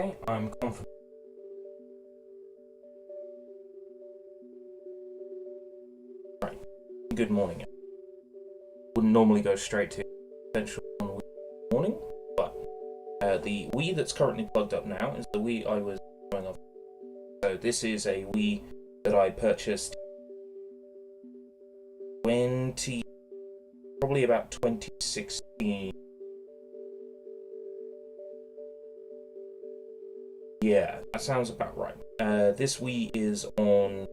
Okay, I'm confident. Right. Good morning. Wouldn't normally go straight to essential on Wii morning, but the Wii that's currently plugged up now is the Wii I was showing off. So this is a Wii that I purchased probably about 2016. Yeah, that sounds about right. This Wii is on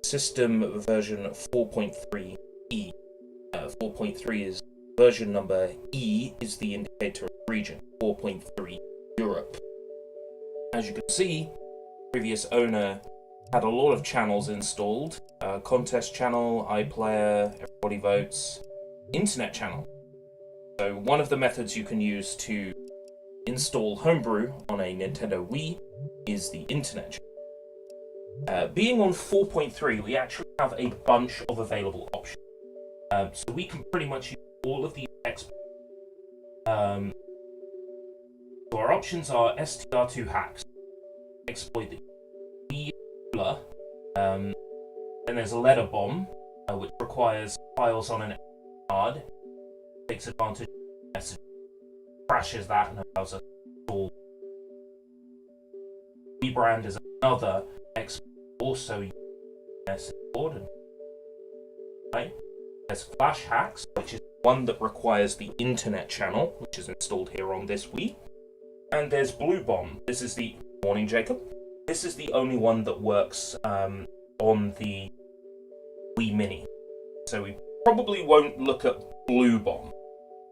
system version 4.3E. 4.3 is version number, E is the indicator of region, 4.3 Europe. As you can see, previous owner had a lot of channels installed. Contest channel, iPlayer, everybody votes, internet channel. So one of the methods you can use to install homebrew on a Nintendo Wii is the internet channel. Being on 4.3, we actually have a bunch of available options. So we can pretty much use all of the exploits. So our options are STR2 hacks, exploit the Wii ruler. Then there's a letter bomb, which requires files on an card, takes advantage of the message, crashes that, and allows us to install. Wii brand is another exploit, also using message board. Right? There's flash hacks, which is one that requires the internet channel, which is installed here on this Wii. And there's Blue Bomb. This is the morning, Jacob. This is the only one that works on the Wii Mini. So we probably won't look at Blue Bomb.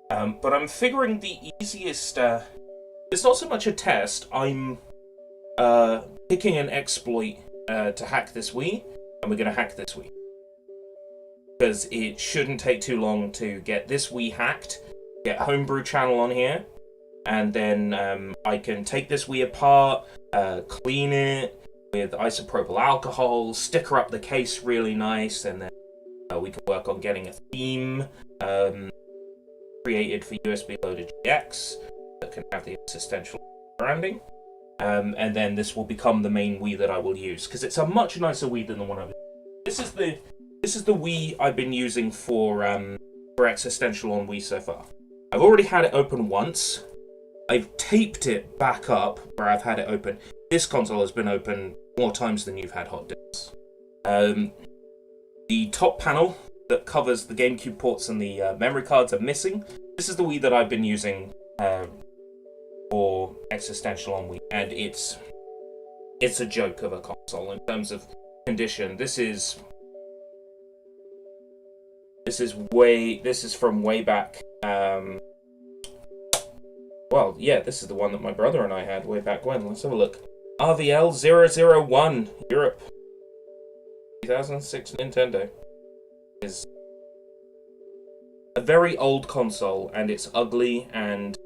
But I'm figuring the easiest... it's not so much a test. I'm picking an exploit to hack this Wii, and we're going to hack this Wii. Because it shouldn't take too long to get this Wii hacked, get Homebrew channel on here, and then I can take this Wii apart, clean it with isopropyl alcohol, sticker up the case really nice, and then we can work on getting a theme created for USB loaded GX that can have the existential branding. And then this will become the main Wii that I will use, because it's a much nicer Wii than the one I was using. This is the Wii I've been using for Existential on Wii so far. I've already had it open once. I've taped it back up where I've had it open. This console has been open more times than you've had hot disks. The top panel that covers the GameCube ports and the memory cards are missing. This is the Wii that I've been using for Existential on Wii, and it's a joke of a console in terms of condition. This is from way back. Well, yeah, this is the one that my brother and I had way back when. Let's have a look. RVL 001 Europe, 2006 Nintendo. Is a very old console, and it's ugly, and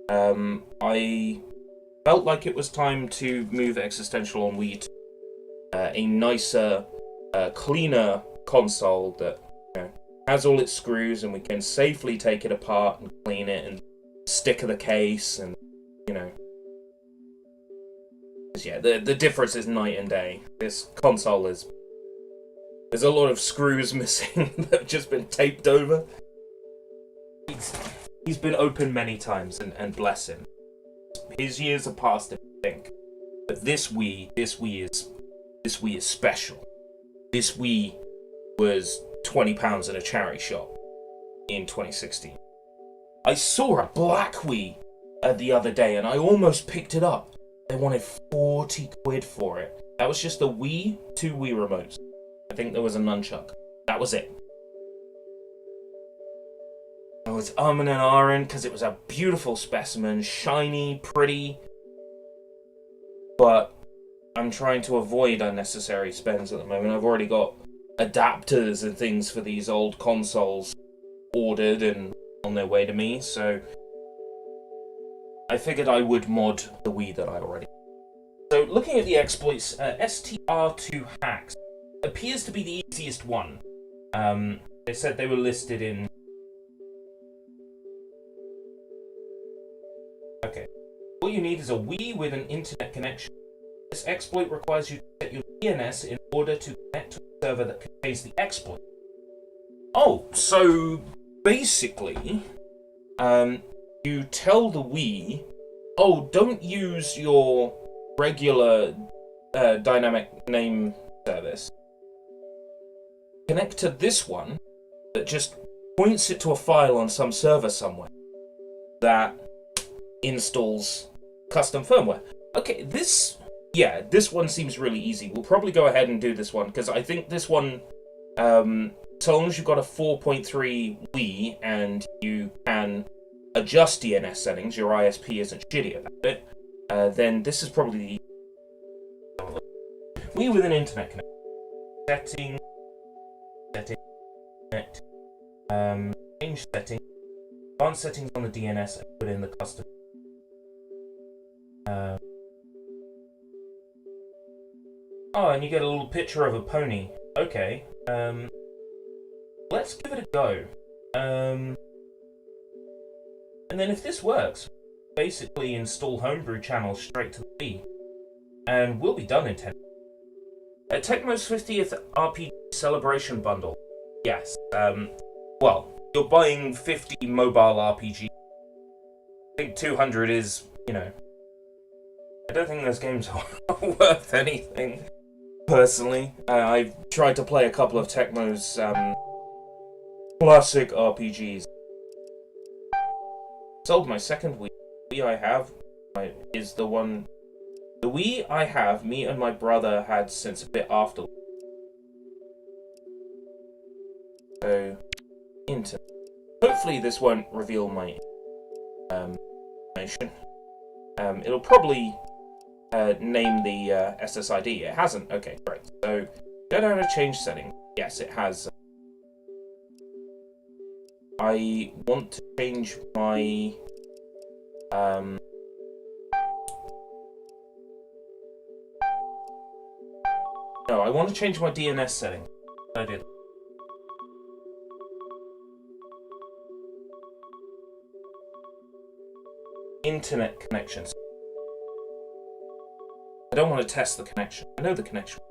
I felt like it was time to move Existential on Wii to a nicer, cleaner console that has all its screws, and we can safely take it apart and clean it and sticker the case, and yeah, the difference is night and day. This console there's a lot of screws missing that have just been taped over. He's been open many times, and bless him. His years are past, I think. But this Wii is special. This Wii was £20 in a charity shop in 2016. I saw a black Wii the other day, and I almost picked it up. They wanted 40 quid for it. That was just the Wii, 2 Wii remotes. I think there was a nunchuck. That was it. I was umming and ahhing because it was a beautiful specimen, shiny, pretty. But I'm trying to avoid unnecessary spends at the moment. I've already got adapters and things for these old consoles ordered and on their way to me, so I figured I would mod the Wii that I already had. So looking at the exploits, STR2 hacks appears to be the easiest one. They said they were listed in... Okay. All you need is a Wii with an internet connection. This exploit requires you to set your DNS in order to connect to a server that contains the exploit. Oh, so basically, you tell the Wii, oh, don't use your regular dynamic name service. Connect to this one that just points it to a file on some server somewhere that installs custom firmware. Okay, this one seems really easy. We'll probably go ahead and do this one, because I think this one, so long as you've got a 4.3 Wii and you can adjust DNS settings, your ISP isn't shitty about it, then this is probably the Wii with an internet connection. Connect. Change setting. Advanced settings on the DNS and put in the custom. Oh, and you get a little picture of a pony. Okay. Let's give it a go. And then if this works, basically install homebrew channels straight to the Wii. And we'll be done in 10 minutes. Tecmo's 50th RPG Celebration Bundle. Yes. Well, you're buying 50 mobile RPG. I think 200 is, I don't think those games are worth anything, personally. I've tried to play a couple of Tecmo's classic RPGs. Sold my second Wii. The Wii I have is the one... The Wii I have, me and my brother had since a bit after. So, internet. Hopefully this won't reveal my information. It'll probably name the SSID. It hasn't. Okay, great. So, go down to change setting. Yes, it has. I want to change my no, I want to change my DNS setting. I did. Internet connections. I don't want to test the connection. I know the connection.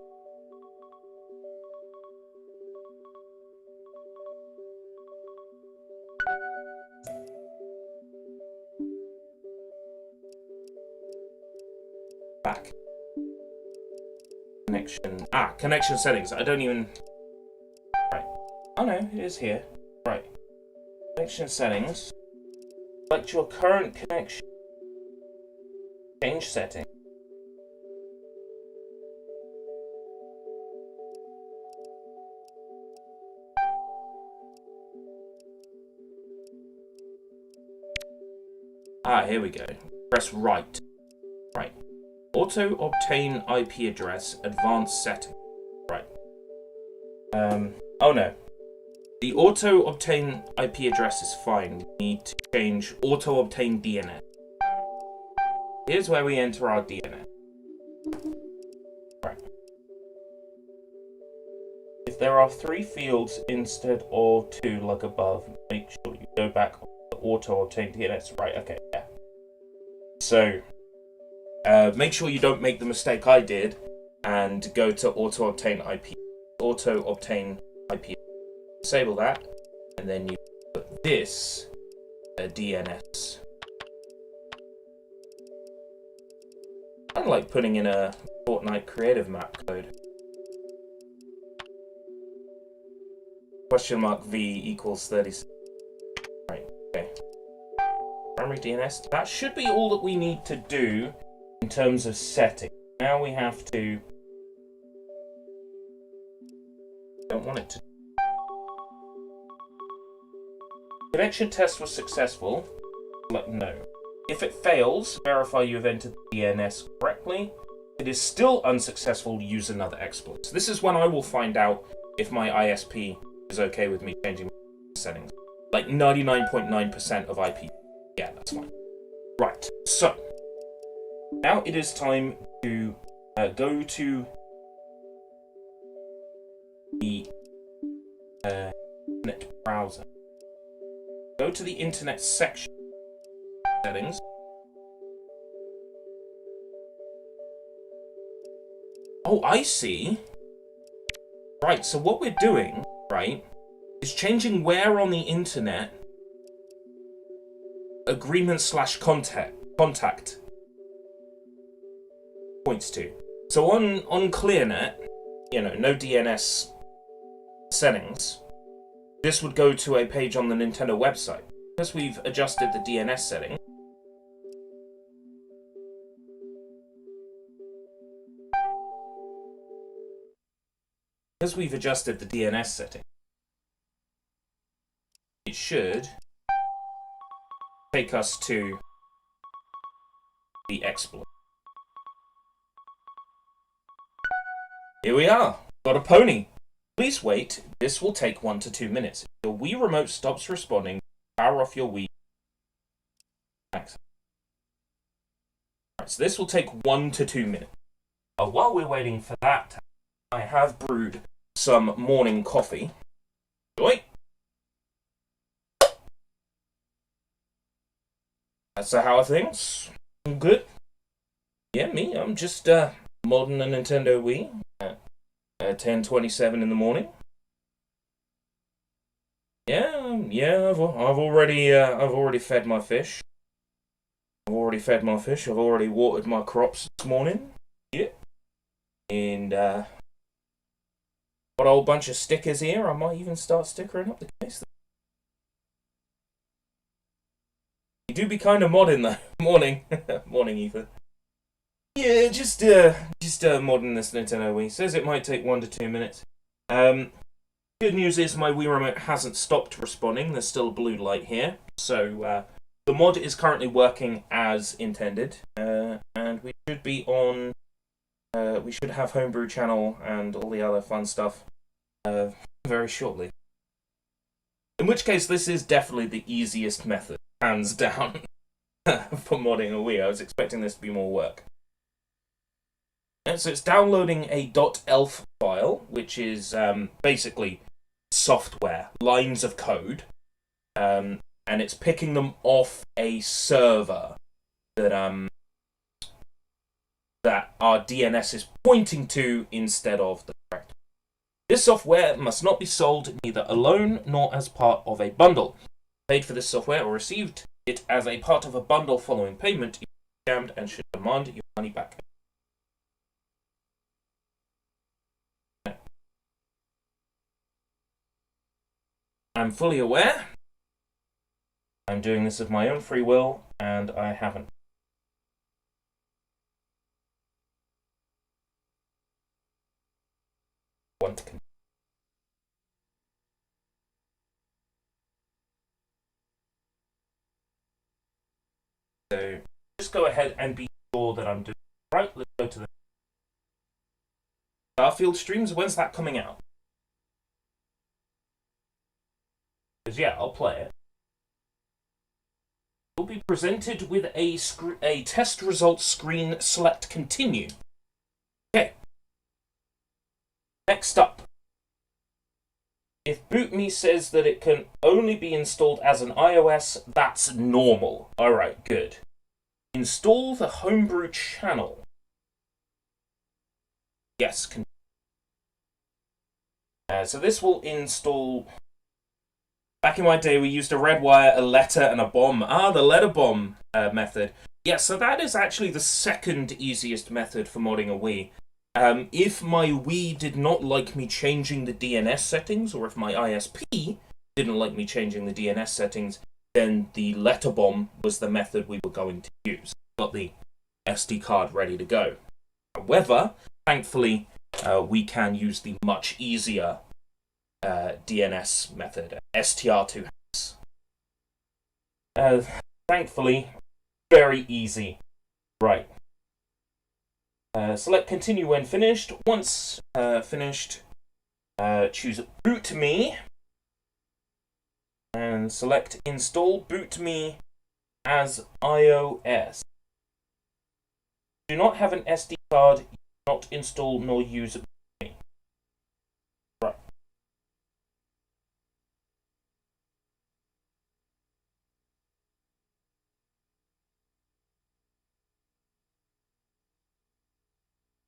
Back. Connection. Connection settings. I don't even... Right. Oh no, it is here. Right. Connection settings. Select your current connection. Change setting. Here we go. Press right. Right. Auto obtain IP address, advanced setting. Right. Oh no. The auto obtain IP address is fine. We need to change auto obtain DNS. Here's where we enter our DNS. Right. If there are 3 fields instead of 2 like above, make sure you go back to auto obtain DNS. Right, okay, yeah. So, make sure you don't make the mistake I did and go to auto obtain IP. Auto obtain IP. Disable that, and then you put this DNS. Kind of like putting in a Fortnite creative map code. Question mark V equals 36. Right, okay. Primary DNS. That should be all that we need to do in terms of setting. Now we have to... Don't want it to... Connection test was successful. Select no. If it fails, verify you have entered the DNS correctly. If it is still unsuccessful, use another exploit. So this is when I will find out if my ISP is okay with me changing my settings. Like 99.9% of IP. Yeah, that's fine. Right, so now it is time to go to the internet browser. Go to the internet section settings. Oh, I see. Right, so what we're doing, right, is changing where on the internet agreement slash contact points to. So on ClearNet, you know, no DNS settings, this would go to a page on the Nintendo website. Because we've adjusted the DNS setting, it should take us to the exploit. Here we are. Got a pony. Please wait. This will take 1 to 2 minutes. If your Wii remote stops responding, power off your Wii. Right, so this will take 1 to 2 minutes. While we're waiting for that, I have brewed some morning coffee. Enjoy. So how are things? Good? Yeah, me. I'm just modding a Nintendo Wii at 10:27 in the morning. Yeah. I've already fed my fish. I've already watered my crops this morning. Yeah. And got a whole bunch of stickers here. I might even start stickering up the case. You do be kind of modding though. Morning, morning, Ethan. Yeah, just modding this Nintendo Wii. Says it might take 1 to 2 minutes. Good news is my Wii remote hasn't stopped responding. There's still a blue light here, so the mod is currently working as intended, and we should be on. We should have homebrew channel and all the other fun stuff very shortly. In which case, this is definitely the easiest method, hands down, for modding a Wii. I was expecting this to be more work. And so it's downloading a .elf file, which is basically software, lines of code, and it's picking them off a server that our DNS is pointing to instead of the correct. This software must not be sold neither alone nor as part of a bundle. Paid for this software or received it as a part of a bundle following payment, you are scammed and should demand your money back. I'm fully aware. I'm doing this of my own free will, and I haven't. Want to continue. So just go ahead and be sure that I'm doing it right. Let's go to the Starfield streams. When's that coming out? Because yeah, I'll play it. Will be presented with a test results screen. Select continue. Okay. Next up. If BootMe says that it can only be installed as an iOS, that's normal. Alright, good. Install the homebrew channel. Yes. So this will install... Back in my day, we used a red wire, a letter, and a bomb. The letter bomb method. Yeah, so that is actually the second easiest method for modding a Wii. If my Wii did not like me changing the DNS settings, or if my ISP didn't like me changing the DNS settings, then the letter bomb was the method we were going to use. Got the SD card ready to go. However, thankfully, we can use the much easier DNS method, STR2 hash. Thankfully, very easy. Right. Select continue when finished. Once finished, choose boot me and select install boot me as iOS. Do not have an SD card, not install nor use me. Right.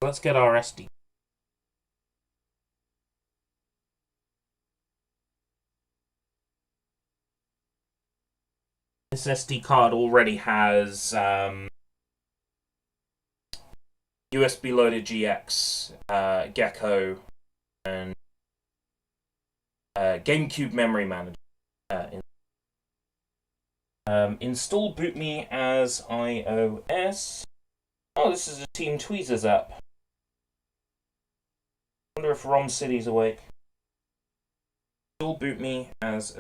Let's get our SD. This SD card already has USB loader GX, Gecko, and GameCube memory manager. Install BootMe as iOS. Oh, this is a Team Tweezers app. Wonder if ROM City's awake. Install BootMe as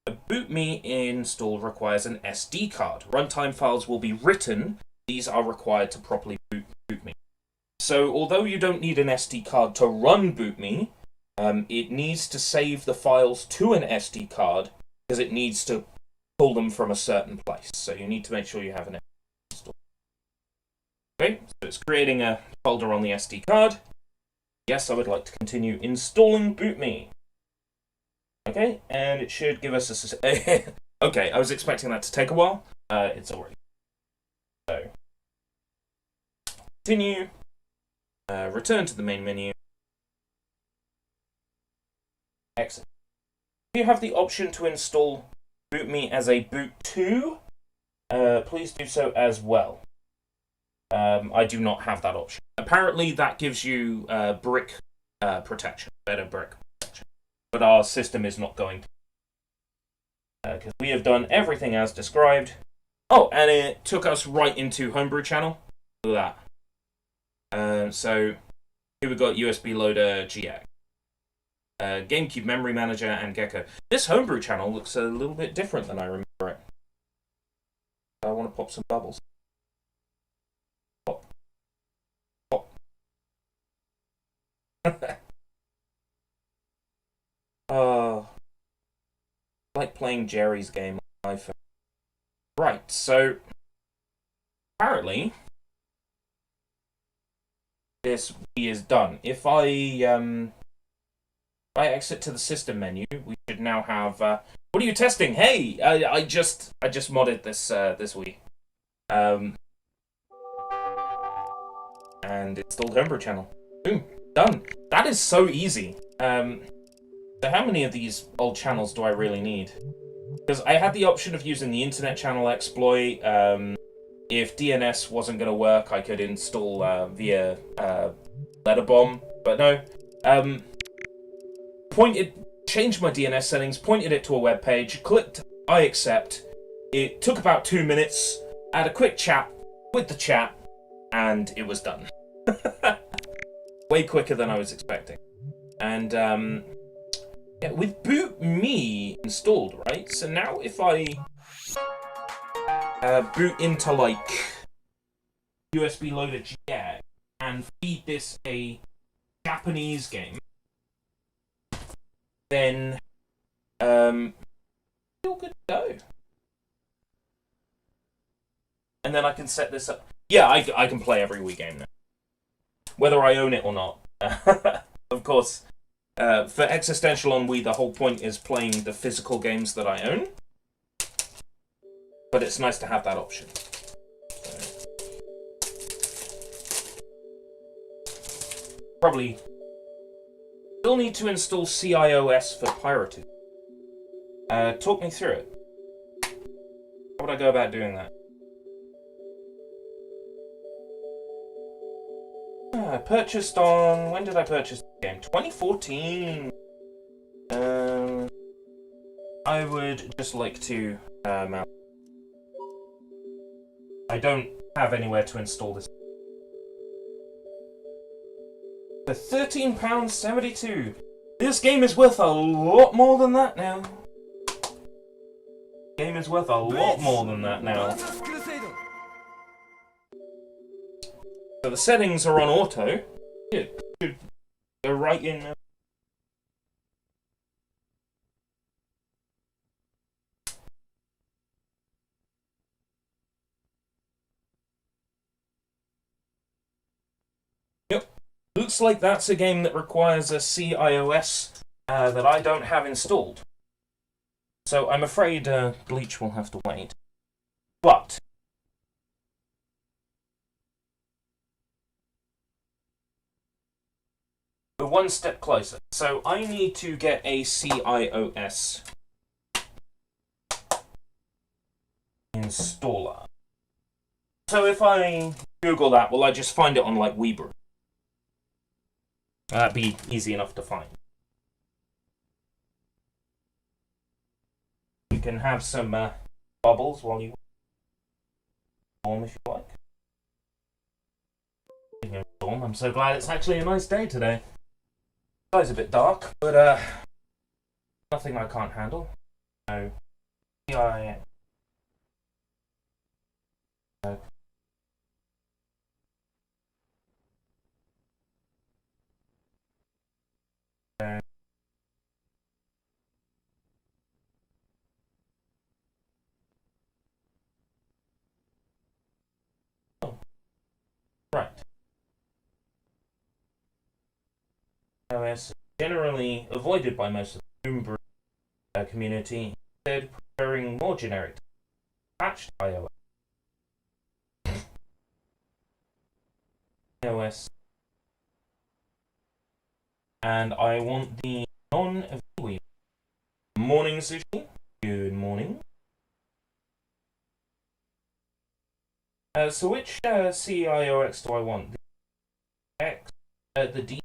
a BootMe install requires an SD card. Runtime files will be written. These are required to properly boot BootMe. So, although you don't need an SD card to run BootMe, it needs to save the files to an SD card because it needs to pull them from a certain place. So you need to make sure you have an SD install. Okay, so it's creating a folder on the SD card. Yes, I would like to continue installing BootMe. Okay, and it should give us a... Okay, I was expecting that to take a while. It's already. So, continue. Return to the main menu. Exit. If you have the option to install BootMe as a boot to, please do so as well. I do not have that option. Apparently that gives you brick protection, better brick protection. But our system is not going to. Because we have done everything as described. Oh, and it took us right into Homebrew channel. Look at that. So, here we've got USB loader GX. GameCube memory manager and Gecko. This Homebrew channel looks a little bit different than I remember it. I want to pop some bubbles. Pop. Pop. Like playing Jerry's game on iPhone. Right, so apparently this Wii is done. If I exit to the system menu, we should now have. What are you testing? Hey, I just modded this this Wii, and installed Homebrew channel. Boom, done. That is so easy. So how many of these old channels do I really need? Because I had the option of using the internet channel exploit. If DNS wasn't going to work, I could install via Letterbomb, but no. Changed my DNS settings, pointed it to a web page, clicked I accept. It took about 2 minutes, had a quick chat with the chat, and it was done. Way quicker than I was expecting. And yeah, with BootMe installed, right? So now if I boot into like USB loader GX and feed this a Japanese game, then still good to go. And then I can set this up. Yeah, I can play every Wii game now, whether I own it or not. Of course, for Existential on Wii, the whole point is playing the physical games that I own. But it's nice to have that option. Probably still need to install CIOS for pirating. Talk me through it. How would I go about doing that? I purchased on... When did I purchase the game? 2014! I would just like to mount. I don't have anywhere to install this. For £13.72. This game is worth a lot more than that now. Game is worth a lot more than that now. So the settings are on auto. It should go right in now. Yep. Looks like that's a game that requires a CIOS that I don't have installed. So I'm afraid Bleach will have to wait. But we're one step closer. So I need to get a CIOS installer. So if I Google that, will I just find it on like Weebrew? That'd be easy enough to find. You can have some bubbles while you warm if you like. I'm so glad it's actually a nice day today. The sky's a bit dark, but nothing I can't handle. So, I right. iOS generally avoided by most of the homebrew community, instead preferring more generic patched iOS. And I want the non-Wii. Morning, Sushi. Good morning. So which CIOX do I want? The X, the D.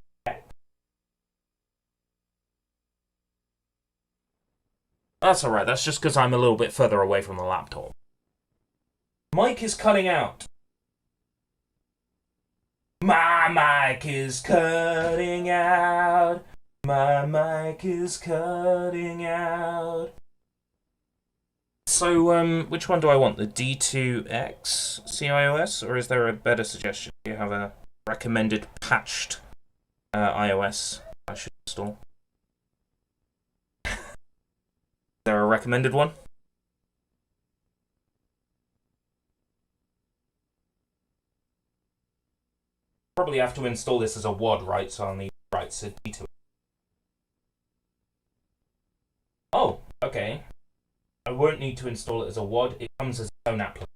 That's alright, that's just because I'm a little bit further away from the laptop. Mic is cutting out. My mic is cutting out. My mic is cutting out. So, which one do I want? The D2X CIOS? Or is there a better suggestion? Do you have a recommended patched iOS I should install? Is there a recommended one? Probably have to install this as a WAD, right? So I'll need rights to D2. Oh, okay. I won't need to install it as a WAD. It comes as its own application.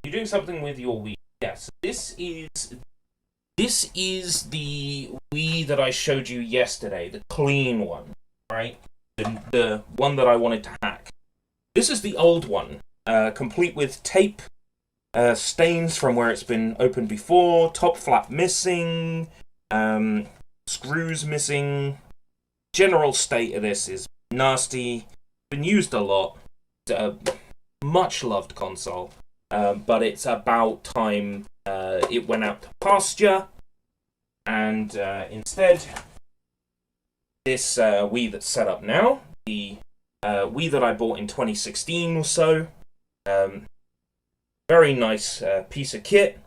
You're doing something with your Wii. Yes, this is the Wii that I showed you yesterday, the clean one, right? The one that I wanted to hack. This is the old one, complete with tape, stains from where it's been opened before, top flap missing, screws missing. General state of this is nasty. Been used a lot. Much loved console, but it's about time it went out to pasture, and instead this Wii that's set up now, the Wii that I bought in 2016 or so, very nice piece of kit,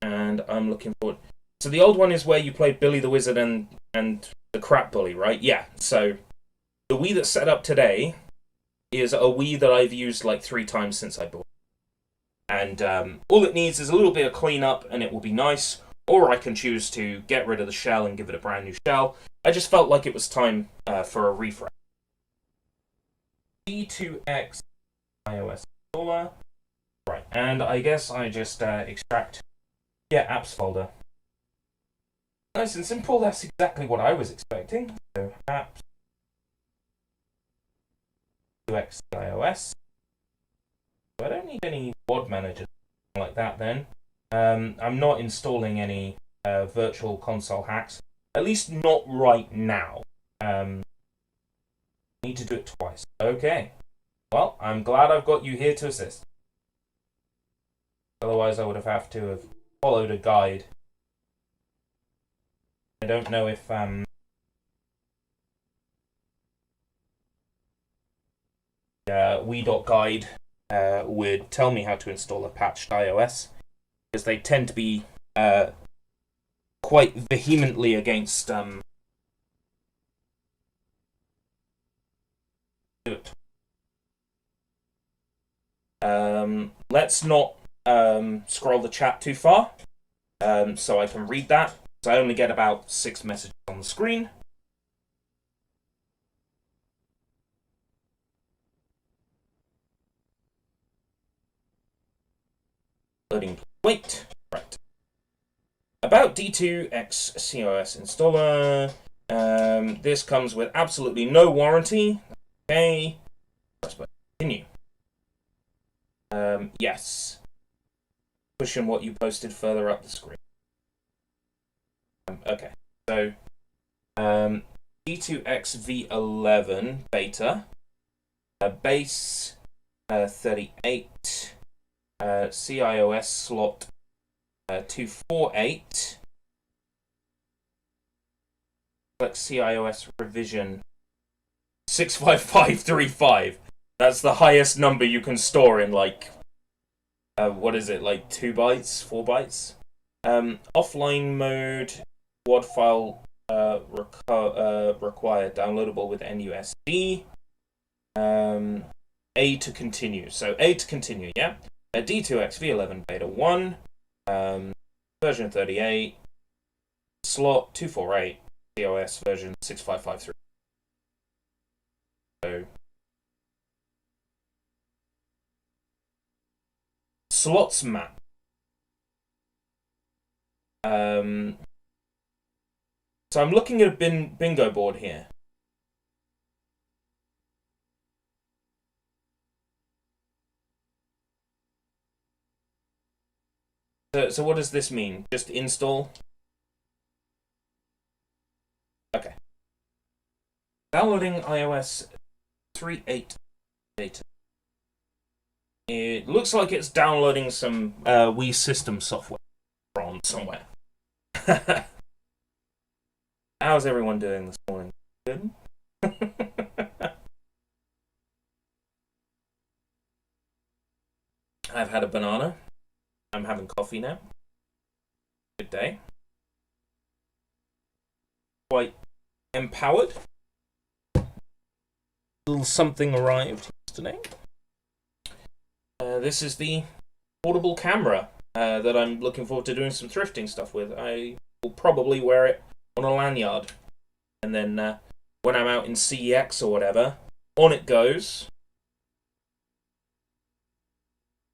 and I'm looking forward. So the old one is where you played Billy the Wizard and the Crap Bully, right? Yeah, so the Wii that's set up today is a Wii that I've used like 3 times since I bought it. And all it needs is a little bit of cleanup and it will be nice, or I can choose to get rid of the shell and give it a brand new shell. I just felt like it was time for a refresh. D2X iOS installer. Right, and I guess I just extract, apps folder. Nice and simple, that's exactly what I was expecting. So, apps, D2X iOS. So I don't need any WAD managers like that then. I'm not installing any virtual console hacks, at least not right now. Need to do it twice. Okay. Well, I'm glad I've got you here to assist. Otherwise, I would have to have followed a guide. I don't know if Wii.guide would tell me how to install a patched iOS, because they tend to be quite vehemently against it. Let's not scroll the chat too far, so I can read that. So I only get about 6 messages on the screen. Loading. Wait. Right. About D2X COS installer. This comes with absolutely no warranty. Okay. Let's continue. Yes. Pushing what you posted further up the screen. Okay, so D2XV11 beta, base 38, CIOS slot 248, like CIOS revision 65535. That's the highest number you can store in, like, what is it, like 2 bytes, 4 bytes? Offline mode, WAD file required, downloadable with NUSD. A to continue. So A to continue, yeah? D2XV11 beta 1, version 38, slot 248, COS version 6553. So slots map. So I'm looking at a bingo board here. So what does this mean? Just install? Okay. Downloading iOS 3.8 data. It looks like it's downloading some Wii system software from somewhere. How's everyone doing this morning? Good? I've had a banana. I'm having coffee now. Good day. Quite empowered. A little something arrived yesterday. This is the portable camera that I'm looking forward to doing some thrifting stuff with. I will probably wear it on a lanyard. And then when I'm out in CEX or whatever, on it goes.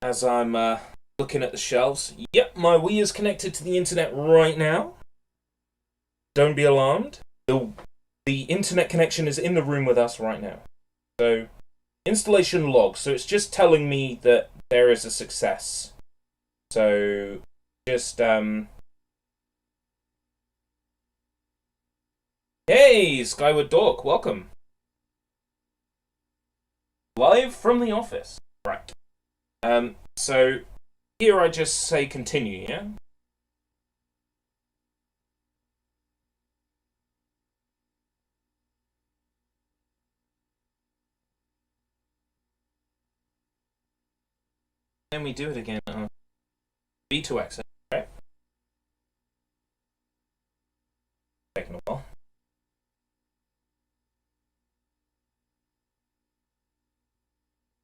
As I'm looking at the shelves. Yep, my Wii is connected to the internet right now. Don't be alarmed. The internet connection is in the room with us right now. So, installation log. So it's just telling me that there is a success. So, just, Hey, Skyward Dork, welcome. Live from the office. Right. So, here I just say continue, yeah? Then we do it again. B2X, right? Taking a while.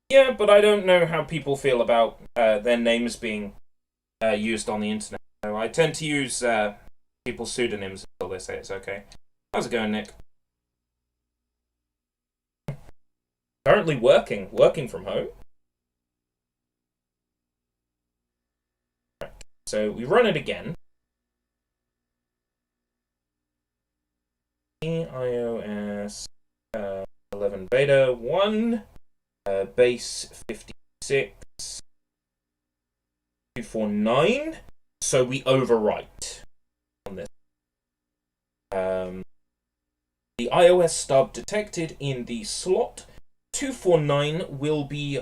Yeah, but I don't know how people feel about their names being used on the internet. So I tend to use people's pseudonyms until they say it's okay. How's it going, Nick? Currently working from home. Right. So we run it again. iOS 11 beta 1. Base 56 249. So we overwrite on this. The iOS stub detected in the slot 249 will be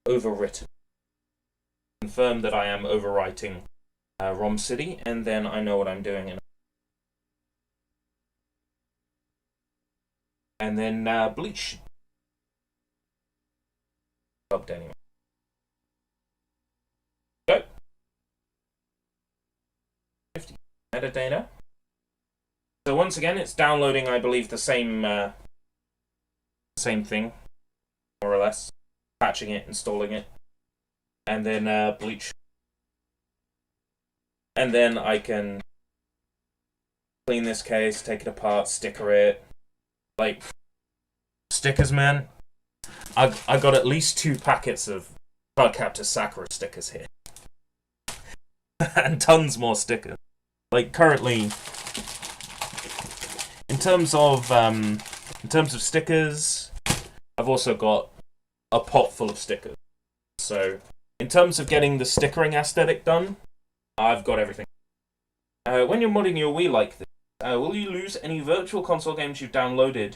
overwritten. Confirm that I am overwriting ROM City, and then I know what I'm doing. And then bleach. Subbed anyway. Go. 50 metadata. So once again, it's downloading, I believe, the same thing, more or less. Patching it, installing it, and then bleach. And then I can clean this case, take it apart, sticker it. Like, stickers, man. I got at least 2 packets of Cardcaptor Sakura stickers here. And tons more stickers. Like, currently, in terms of stickers, I've also got a pot full of stickers. So, in terms of getting the stickering aesthetic done, I've got everything. When you're modding your Wii like this, will you lose any virtual console games you've downloaded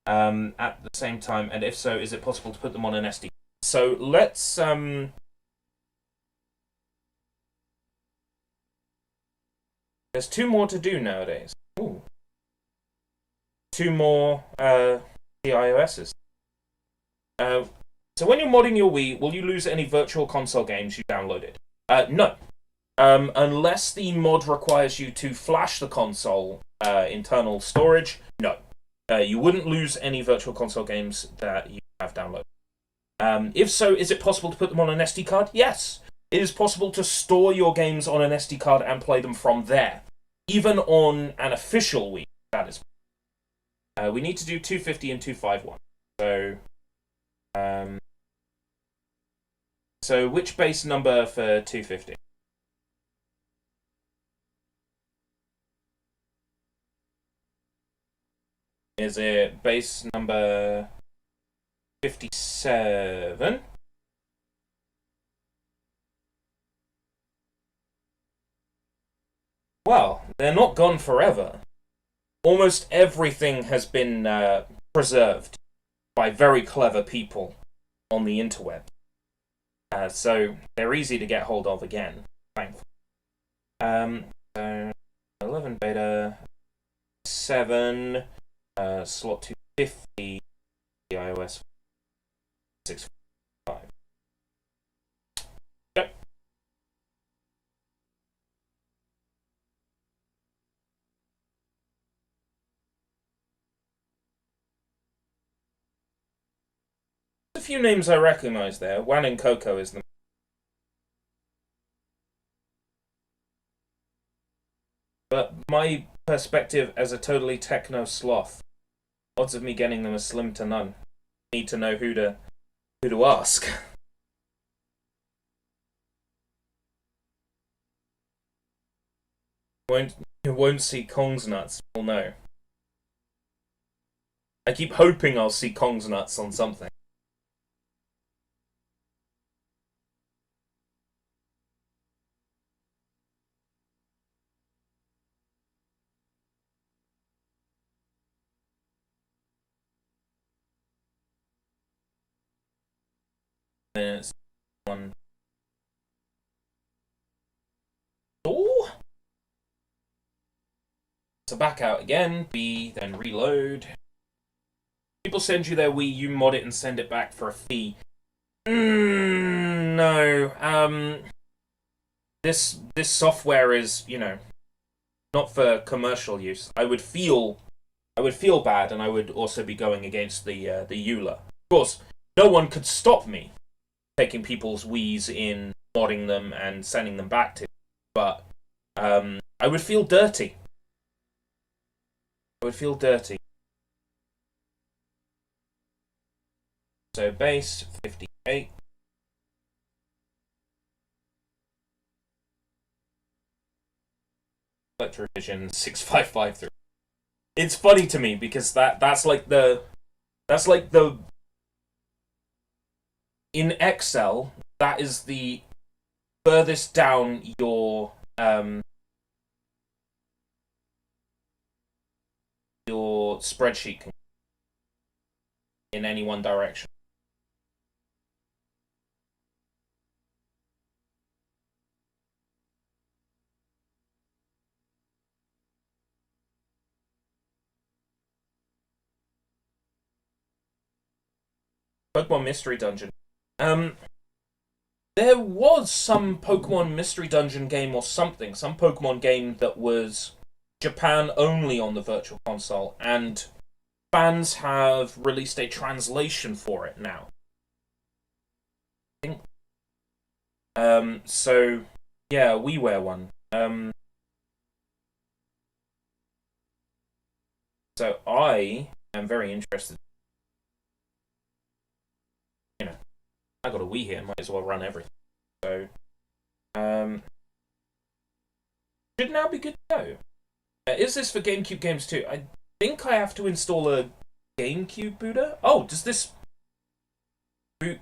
at the same time? And if so, is it possible to put them on an SD? So let's there's two more to do nowadays. Ooh. Two more iOSs. So when you're modding your Wii, will you lose any virtual console games you downloaded? No. Unless the mod requires you to flash the console internal storage, no. You wouldn't lose any virtual console games that you have downloaded. If so, is it possible to put them on an SD card? Yes. It is possible to store your games on an SD card and play them from there. Even on an official Wii, that is. We need to do 250 and 251. So which base number for 250? Is it base number 57? Well, they're not gone forever. Almost everything has been preserved by very clever people on the interweb. So they're easy to get hold of again, thankfully. So 11 beta, 7, slot 250, the iOS 6.5. Yep. A few names I recognize there. Wan and Coco is the. But my perspective as a totally techno sloth, odds of me getting them are slim to none. Need to know who to ask. You won't see Kong's nuts. You'll know. I keep hoping I'll see Kong's nuts on something. Then it's one. Oh! So back out again. B, then reload. People send you their Wii, you mod it and send it back for a fee. No. This software is, not for commercial use. I would feel bad, and I would also be going against the EULA. Of course, no one could stop me taking people's Wii's in, modding them, and sending them back to. But I would feel dirty. I would feel dirty. So base 58. Electrovision 6553. It's funny to me because that's like the in Excel, that is the furthest down your spreadsheet can in any one direction. Pokemon Mystery Dungeon. There was some Pokemon Mystery Dungeon game or something, some Pokemon game that was Japan only on the Virtual Console, and fans have released a translation for it now. So yeah, WiiWare one. So I am very interested. I got a Wii here, might as well run everything. So, should now be good to go. Is this for GameCube games too? I think I have to install a GameCube booter. Oh, does this boot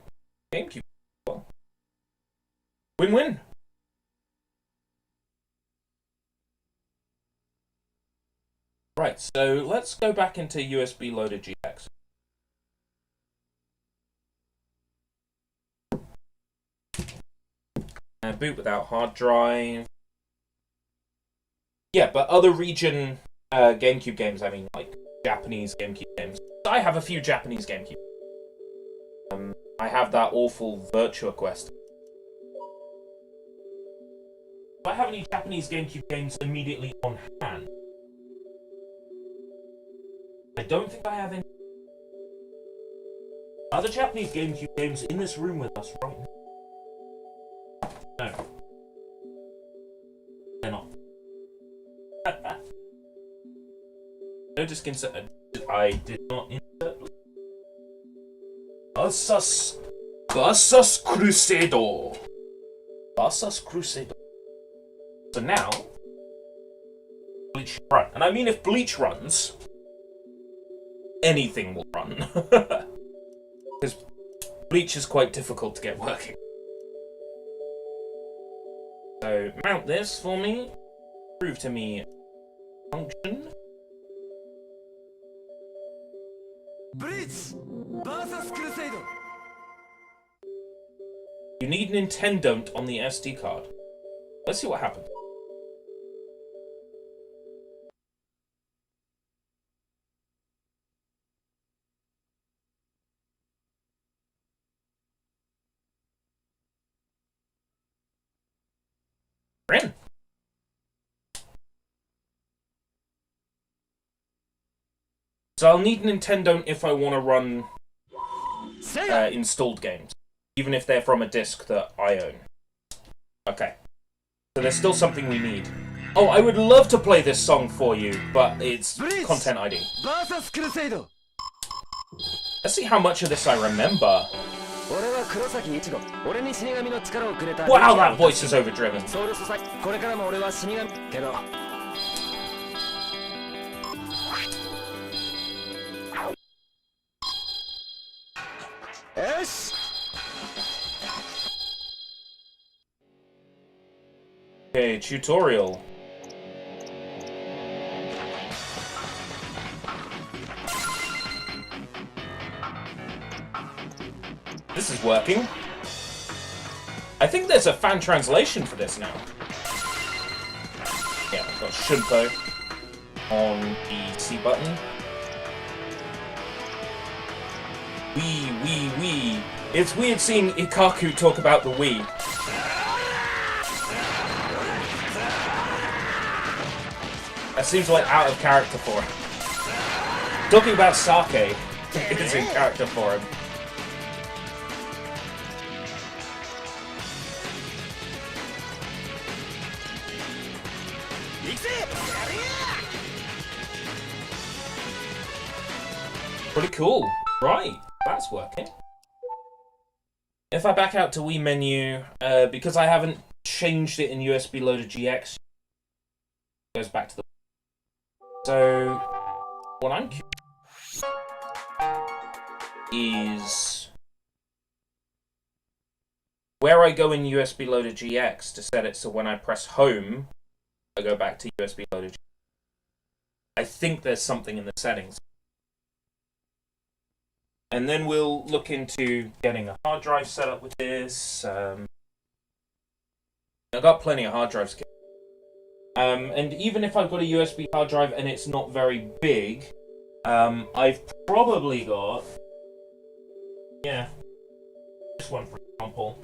GameCube? Well, Win-win. Right, so let's go back into USB loader GX. Boot without hard drive. Yeah, but other region GameCube games, I mean, like Japanese GameCube games. I have a few Japanese GameCube. I have that awful Virtua Quest. Do I have any Japanese GameCube games immediately on hand? I don't think I have any. Are the Japanese GameCube games in this room with us right now? No. They're not. No disk insert. I did not insert. Basas Crusader. Basas Crusader. So now, Bleach should run. And I mean, if Bleach runs, anything will run. Because Bleach is quite difficult to get working. So, mount this for me. Prove to me function. Bleach versus Crusader. You need Nintendo on the SD card. Let's see what happens. We're in. So I'll need Nintendo if I want to run installed games, even if they're from a disc that I own. Okay. So there's still something we need. Oh, I would love to play this song for you, but it's Content ID. Versus Crusader. Let's see how much of this I remember. Wow, that voice is overdriven. Okay, tutorial. This is working. I think there's a fan translation for this now. Yeah, I've got Shunpo on the C button. Wii. It's weird seeing Ikaku talk about the Wii. That seems like out of character for him. Talking about sake is in character for him. Pretty cool. Right, that's working. If I back out to Wii menu, because I haven't changed it in USB Loader GX, it goes back to the... So, what I'm curious is where I go in USB Loader GX to set it so when I press home, I go back to USB Loader GX. I think there's something in the settings. And then we'll look into getting a hard drive set up with this. I've got plenty of hard drives. And even if I've got a USB hard drive and it's not very big, I've probably got, yeah, this one for example,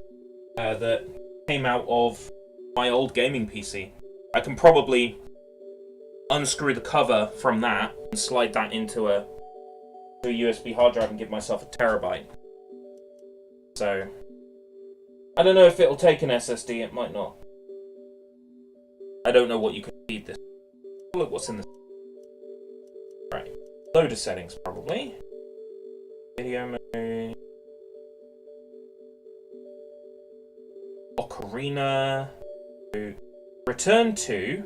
that came out of my old gaming PC. I can probably unscrew the cover from that and slide that into a USB hard drive and give myself a terabyte. So, I don't know if it'll take an SSD, it might not. I don't know what you can feed this. Look what's in this. Right. Loader settings, probably. Video mode. Ocarina. Return to.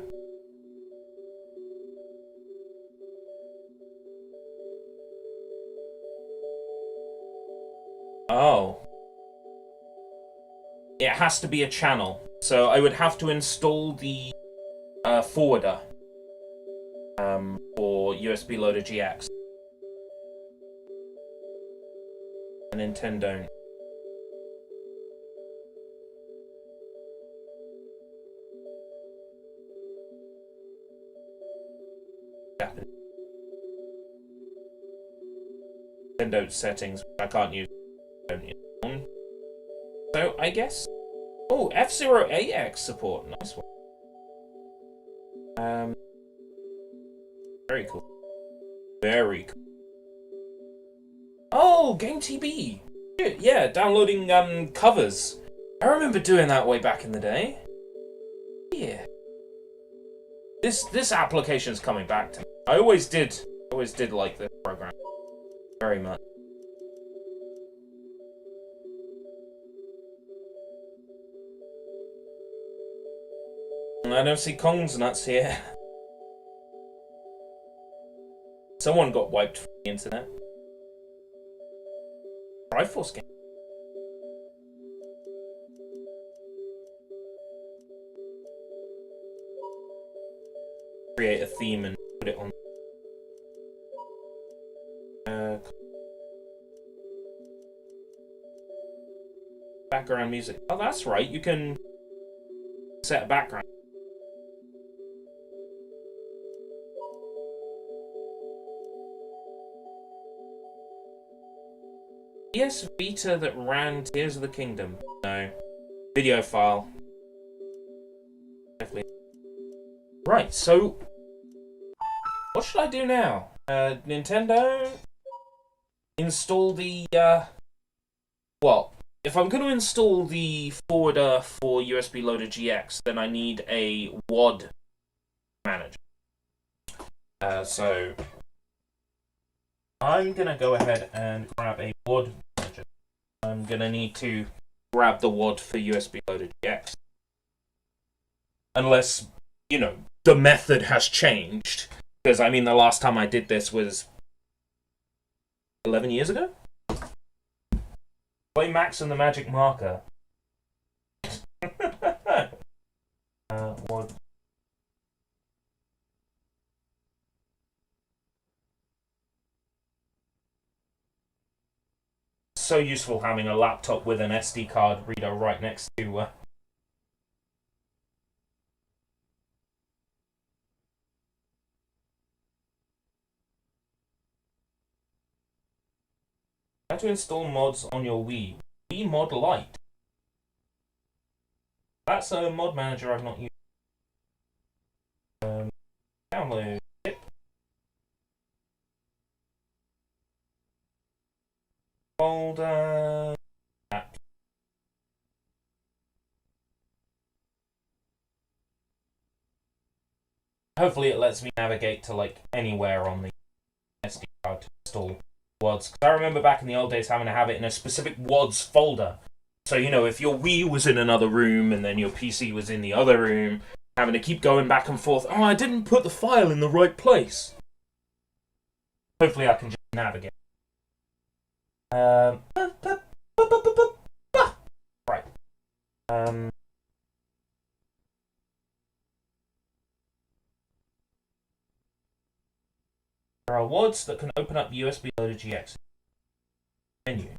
Oh. It has to be a channel. So I would have to install the forwarder for USB Loader GX. Nintendo. Nintendo settings, which I can't use. So I guess. Oh, F-Zero AX support. Nice one. Very cool. Very cool. Oh, Game TB. Yeah, downloading covers. I remember doing that way back in the day. Yeah. This application's coming back to me. I always did like this program very much. I don't see Kong's nuts here. Someone got wiped from the internet. Triforce game. Create a theme and put it on. Background music. Oh, that's right. You can set a background. PS Vita that ran Tears of the Kingdom. No. Video file. Definitely. Right, so what should I do now? Nintendo? Install the, well, if I'm going to install the forwarder for USB Loader GX, then I need a WAD manager. So I'm going to go ahead and grab a WAD manager. I'm going to need to grab the WAD for USB Loader GX. Unless, you know, the method has changed. Because, I mean, the last time I did this was 11 years ago? Play Max and the Magic Marker. What? So useful having a laptop with an SD card reader right next to how to install mods on your Wii. Wii Mod Lite. That's a mod manager I've not used. Download it. Folder. App. Hopefully it lets me navigate to like anywhere on the SD card to install WADs. Because I remember back in the old days having to have it in a specific WADs folder. So, you know, if your Wii was in another room and then your PC was in the other room, having to keep going back and forth. Oh, I didn't put the file in the right place. Hopefully I can just navigate. Right. There are WADs that can open up USB Loader GX. Menu.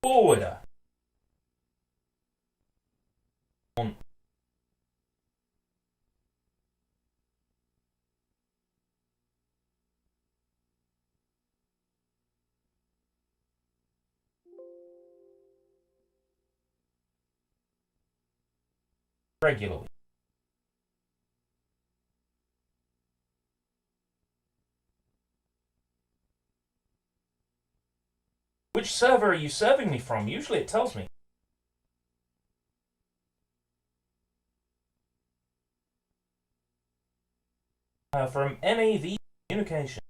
Forwarder. On. Regularly. Which server are you serving me from? Usually it tells me. From NAV Communication.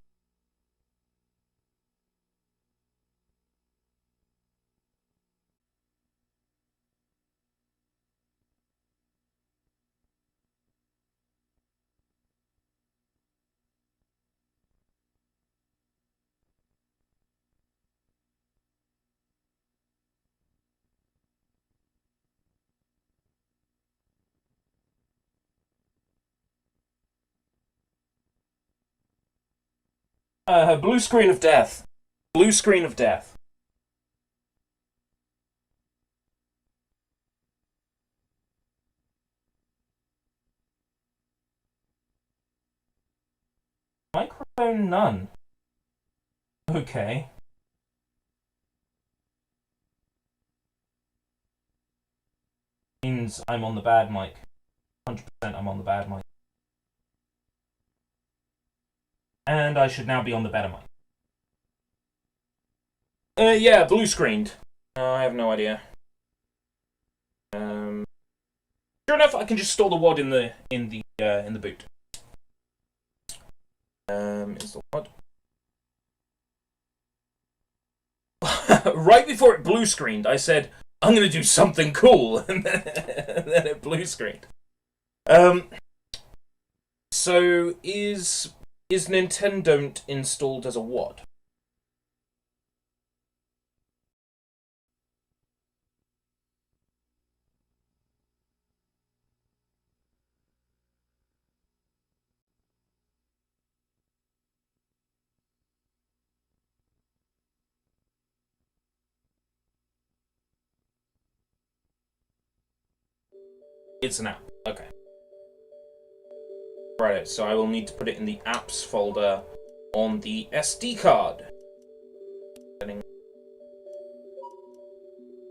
Blue screen of death. Blue screen of death. Microphone none. Okay. Means I'm on the bad mic. 100% I'm on the bad mic. And I should now be on the better mic. Yeah, blue screened. I have no idea. Sure enough, I can just store the WAD in the boot. Install WAD. Right before it blue screened, I said I'm gonna do something cool, and then it blue screened. So is Nintendo installed as a WAD? It's an app. Okay. Right, so I will need to put it in the apps folder on the SD card.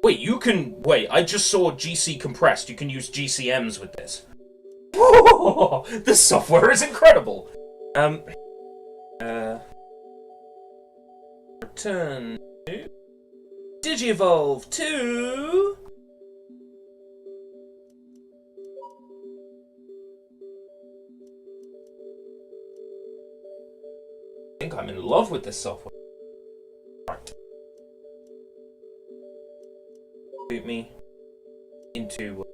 Wait, you can... Wait, I just saw GC compressed. You can use GCMs with this. Whoa, this software is incredible! Return to... Digivolve to... I think I'm in love with this software. Right. Boot me into...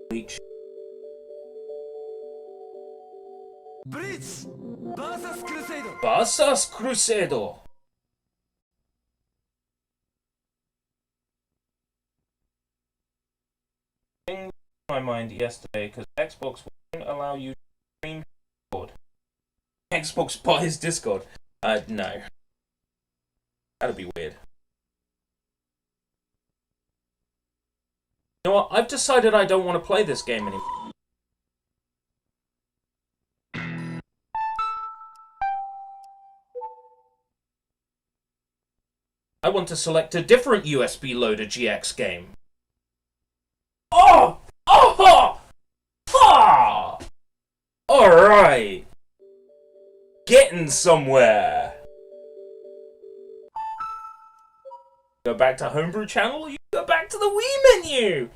Bleach. Blitz vs Crusader. Basas Crusader! In my mind yesterday, because Xbox won't allow you to stream Discord. Xbox buys Discord. No. That'd be weird. You know what? I've decided I don't want to play this game anymore. I want to select a different USB loader GX game. Oh! Oh! Ah! Alright. Getting somewhere. Go back to Homebrew channel, you go back to the Wii menu.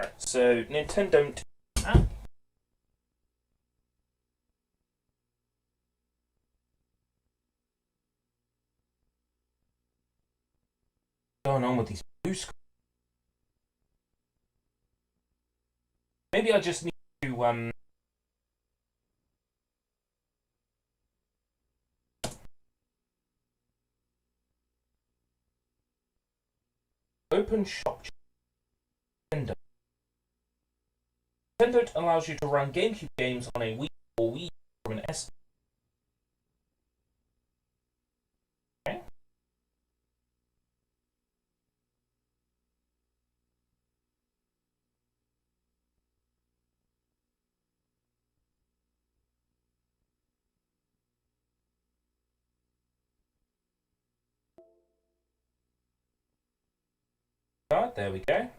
Right, so Nintendo... What's going on with these blue screens? Maybe I just need to open shop. Nintendo. Nintendo allows you to run GameCube games on a Wii or Wii from an SD. Okay. Right, there we go.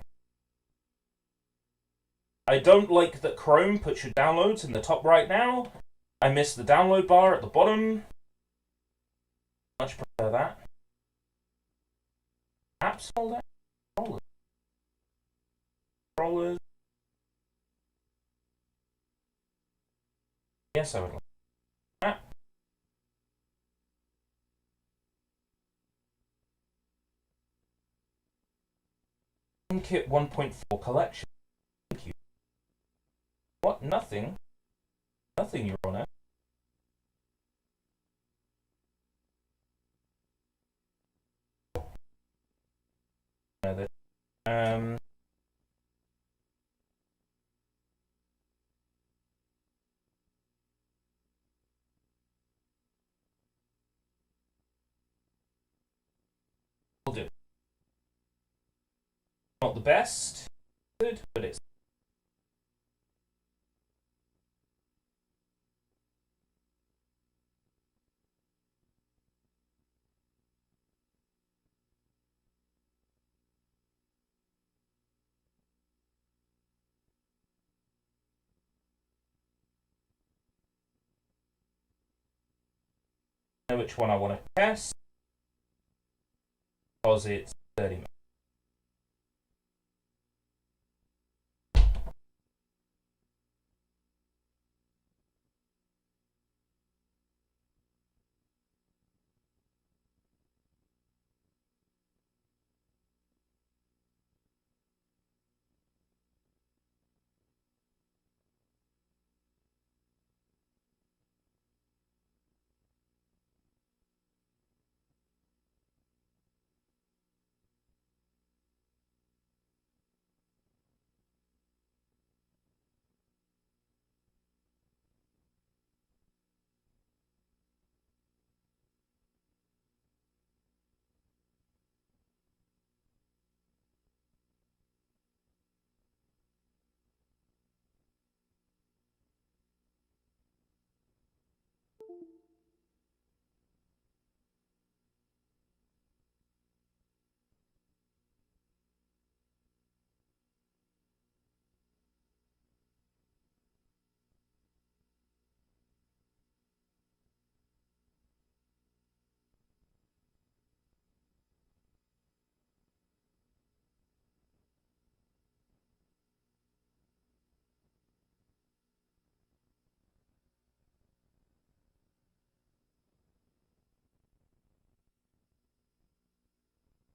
I don't like that Chrome puts your downloads in the top right now. I miss the download bar at the bottom. Much prefer that. Apps folder? Controllers. Controllers. Yes, I would like that. Kit 1.4 collection. Thank you. What? Nothing? Nothing, Your Honor. Um, will do. Not the best, good, but it's. Know which one I want to test because it's 30 minutes.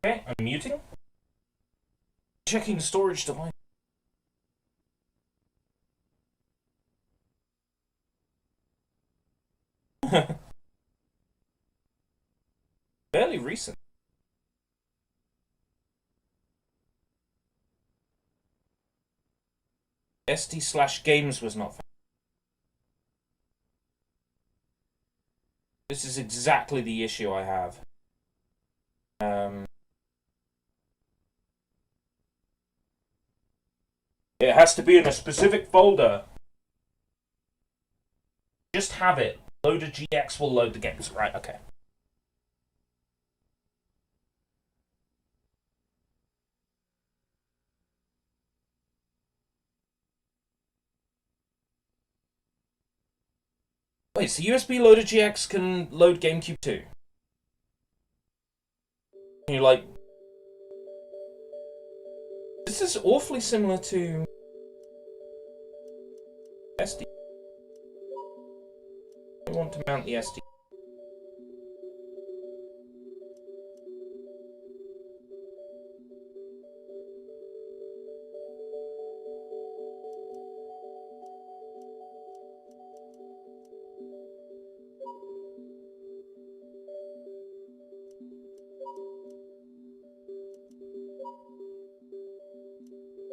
Okay, I'm muting. Checking storage device. Fairly recent. SD/games was not found. This is exactly the issue I have. It has to be in a specific folder. Just have it. Loader GX will load the games. Right, okay. Wait, so USB Loader GX can load GameCube too? And you're like... This is awfully similar to... SD. I want to mount the SD.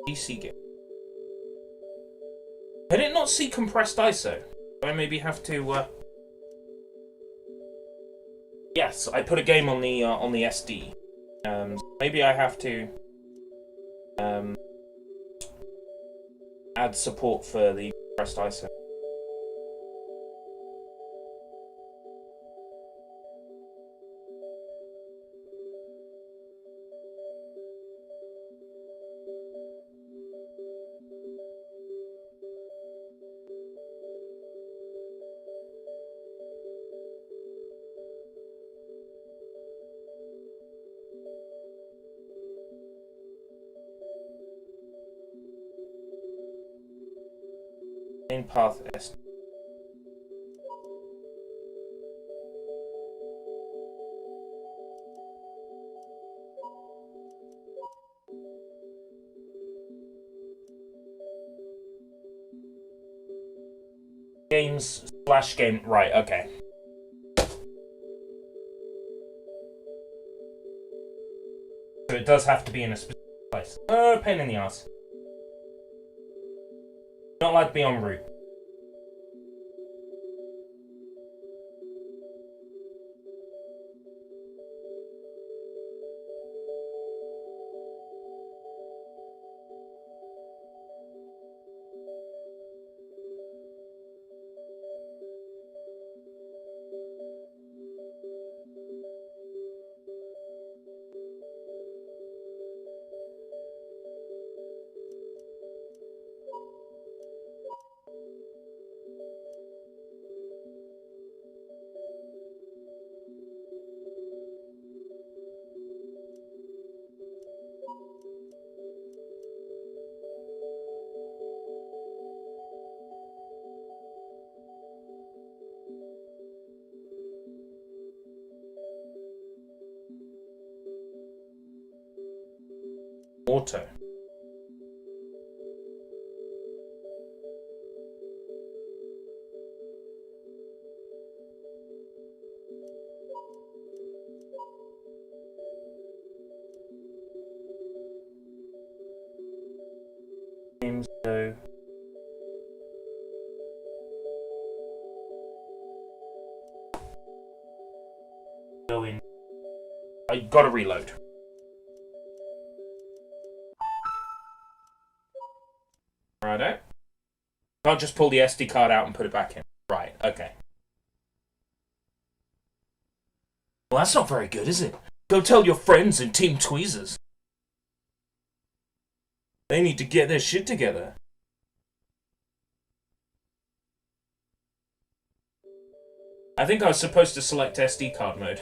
DC game. I did not see compressed ISO. I maybe have to. Yes, I put a game on the SD. Maybe I have to add support for the compressed ISO. Main path SD. Games/game. Right, okay. So it does have to be in a specific place. Oh, pain in the ass. Not like be en route. Auto. Games go. Go in. I gotta reload. Righto. Can't just pull the SD card out and put it back in. Right, okay. Well, that's not very good, is it? Go tell your friends in Team Tweezers. They need to get their shit together. I think I was supposed to select SD card mode.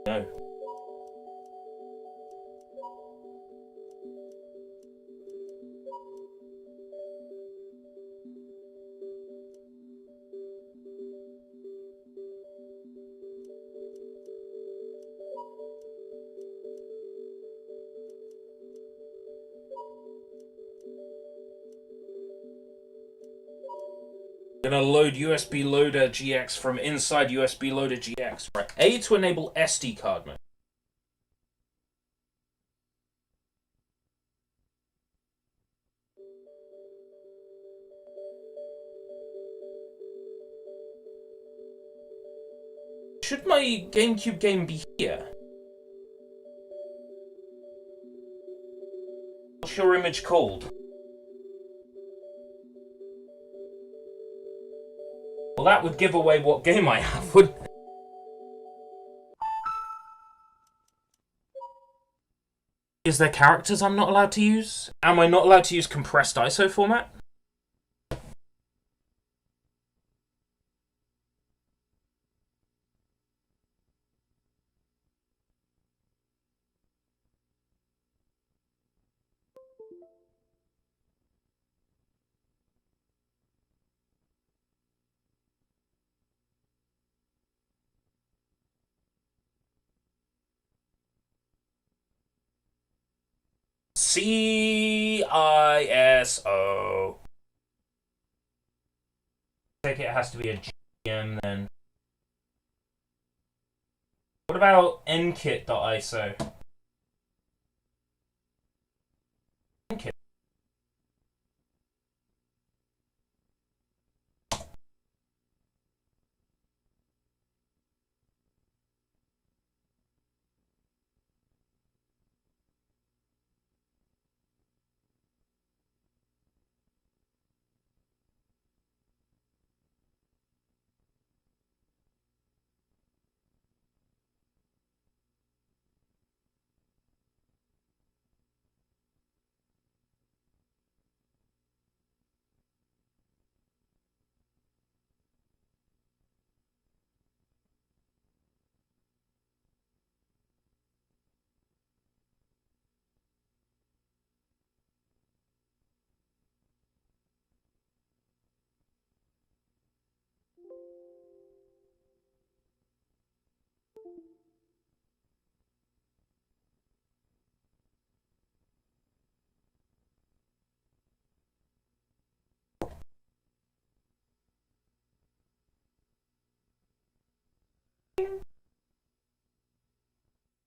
No. Gonna load USB loader GX from inside USB loader GX. Right. A to enable SD card mode. Should my GameCube game be here? What's your image called? Well, that would give away what game I have, would... Is there characters I'm not allowed to use? Am I not allowed to use compressed ISO format? CISO. I think it has to be a GM then. What about nkit.iso? Nkit.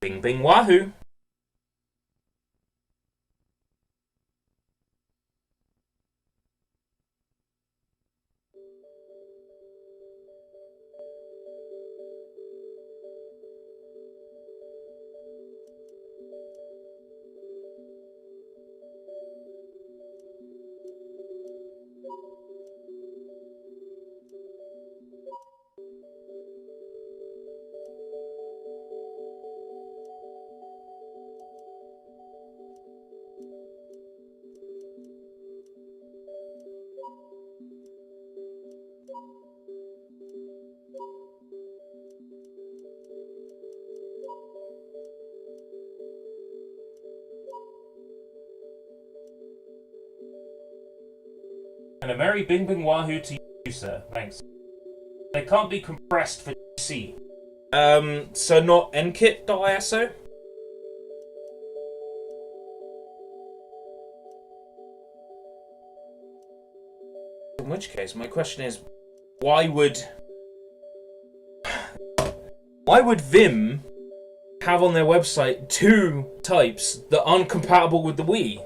Bing bing wahoo. And a merry bing bing wahoo to you, sir. Thanks. They can't be compressed for C. So not nkit.iso? In which case, my question is, why would Vim have on their website two types that aren't compatible with the Wii?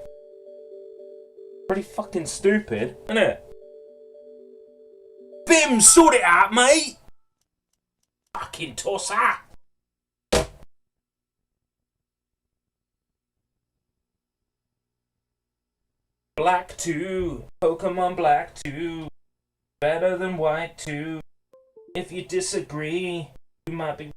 Pretty fucking stupid, isn't it? Vim, sort it out, mate! Fucking tosser! Black 2, Pokemon Black 2, better than White 2. If you disagree, you might be.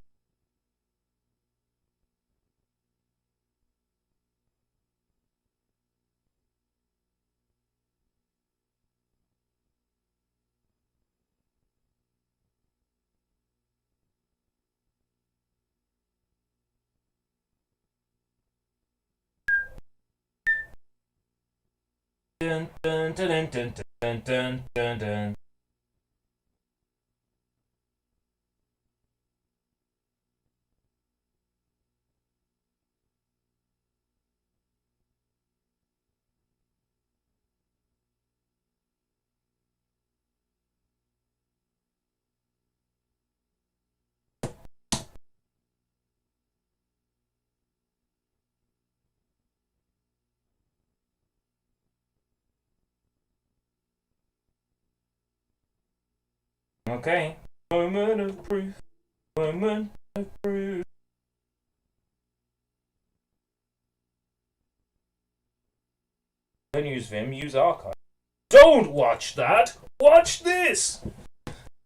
Dun, dun, dun, dun, dun, dun, dun, dun. Okay. Moment of proof. Moment of proof. Don't use Vim, use Archive. Don't watch that! Watch this!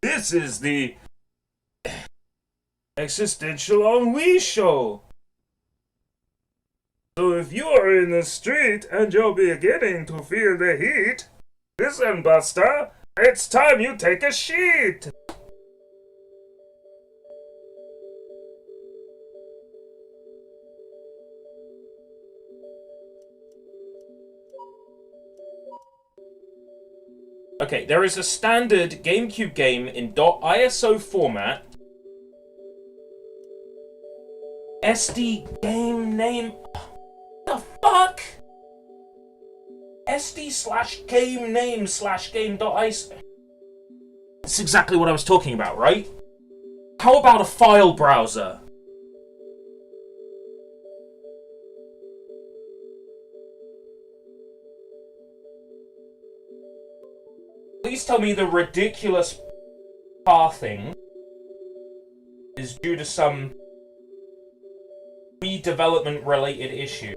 This is the Existential Ennui Show! So if you're in the street and you're beginning to feel the heat, listen, Buster, it's time you take a shit! Okay, there is a standard GameCube game in .iso format. SD game name. The fuck? SD/game name/game.iso. That's exactly what I was talking about, right? How about a file browser? Please tell me the ridiculous pathing is due to some redevelopment related issue.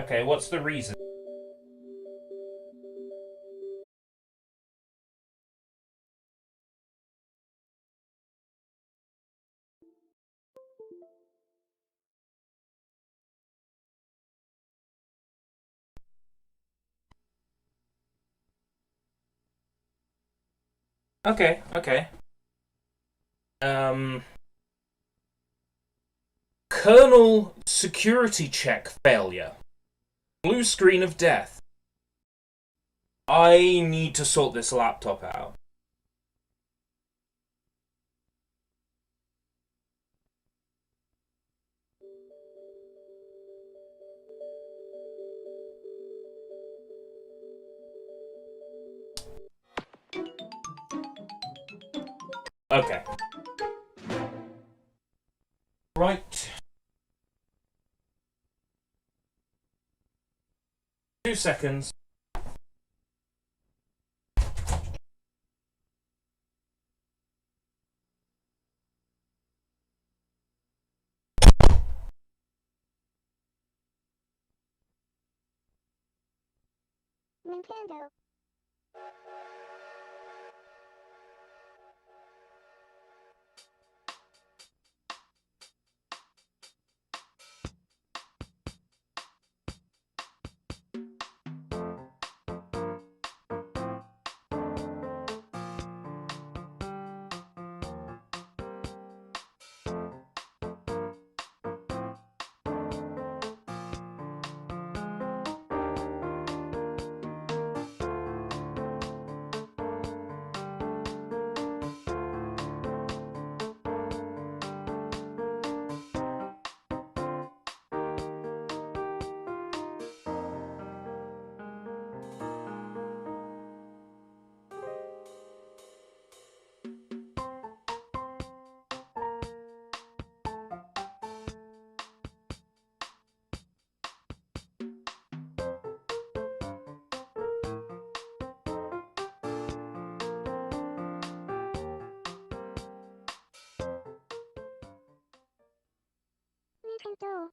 Okay, what's the reason? Okay, okay. Kernel security check failure. Blue screen of death. I need to sort this laptop out. Okay. Right. 2 seconds. Nintendo. Nintendo.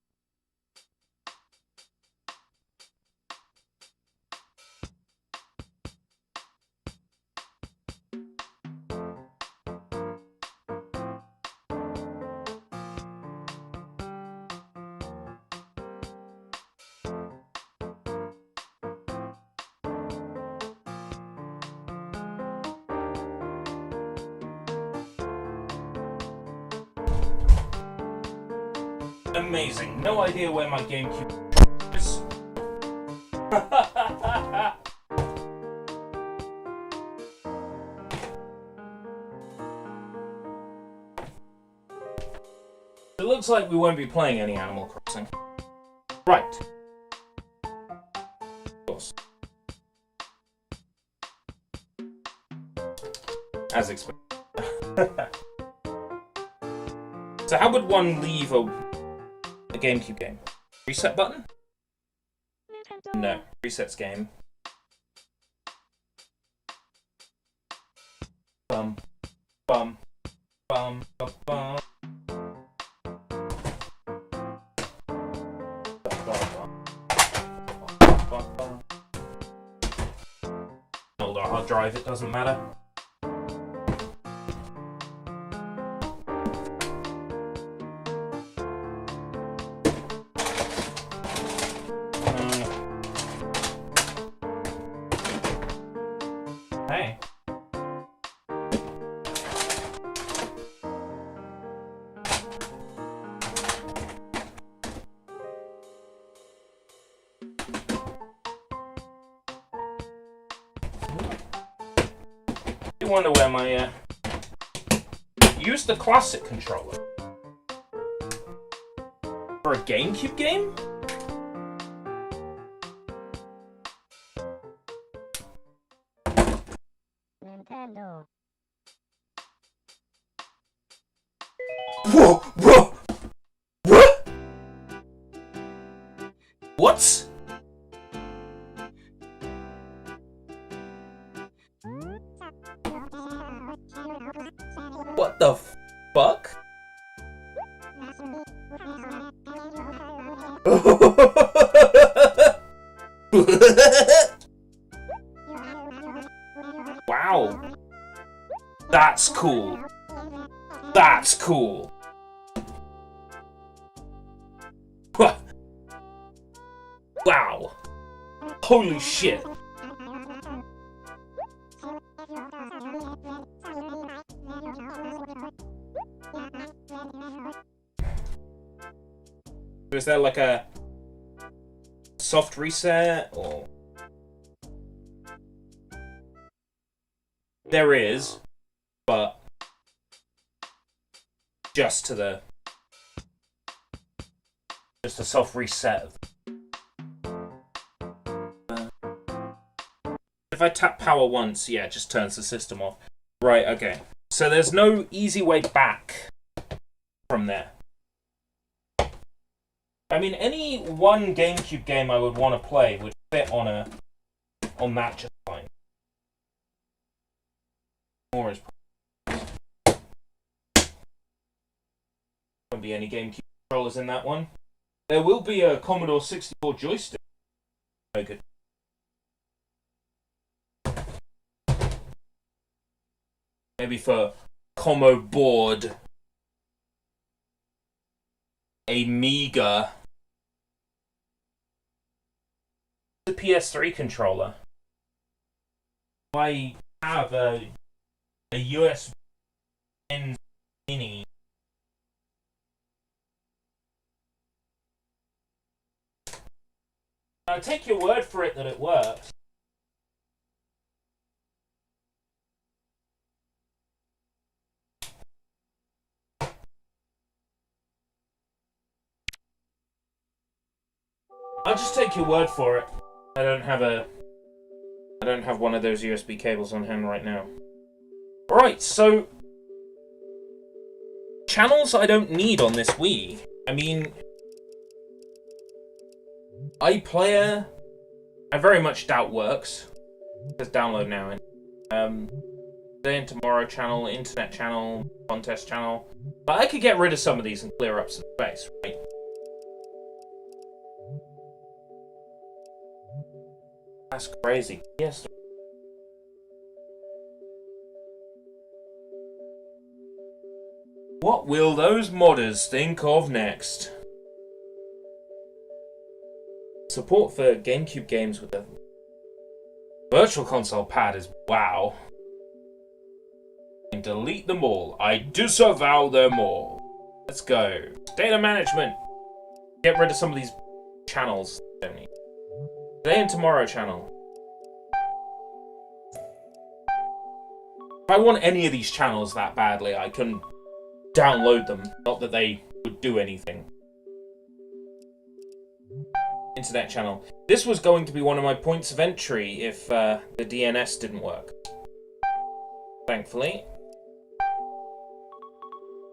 Amazing. No idea where my GameCube is. It looks like we won't be playing any Animal Crossing. Right. Of course. As expected. So how would one leave a GameCube game? Reset button? Nintendo. No. Resets game. Bum. Bum. Bum. Bum. Bum. Hold our hard drive, it doesn't matter. Hey. I wonder where my use the classic controller for a GameCube game? Nintendo. Whoa! Whoa! What? What? What the fuck? Wow. That's cool. That's cool. Wow. Holy shit. Is there like a soft reset or? There is, but just a soft reset. If I tap power once, yeah, it just turns the system off. Right, okay. So So there's no easy way back from there. I mean, any one GameCube game I would want to play would fit on that just fine. More is won't be any GameCube controllers in that one. There will be a Commodore 64 joystick. Very good. Maybe for Commo Board, Amiga, the PS3 controller. I have a USB mini. I'll take your word for it that it works. I'll just take your word for it. I don't have one of those USB cables on hand right now. Right, so channels I don't need on this Wii. I mean, iPlayer, I very much doubt works. It says download now. Today and tomorrow channel, internet channel, contest channel. But I could get rid of some of these and clear up some space, right? That's crazy. Yes. What will those modders think of next? Support for GameCube games with a Virtual Console pad is wow. And delete them all. I disavow them all. Let's go. Data management. Get rid of some of these channels. Don't need. Today and tomorrow channel. If I want any of these channels that badly, I can download them. Not that they would do anything. Internet channel. This was going to be one of my points of entry if the DNS didn't work. Thankfully.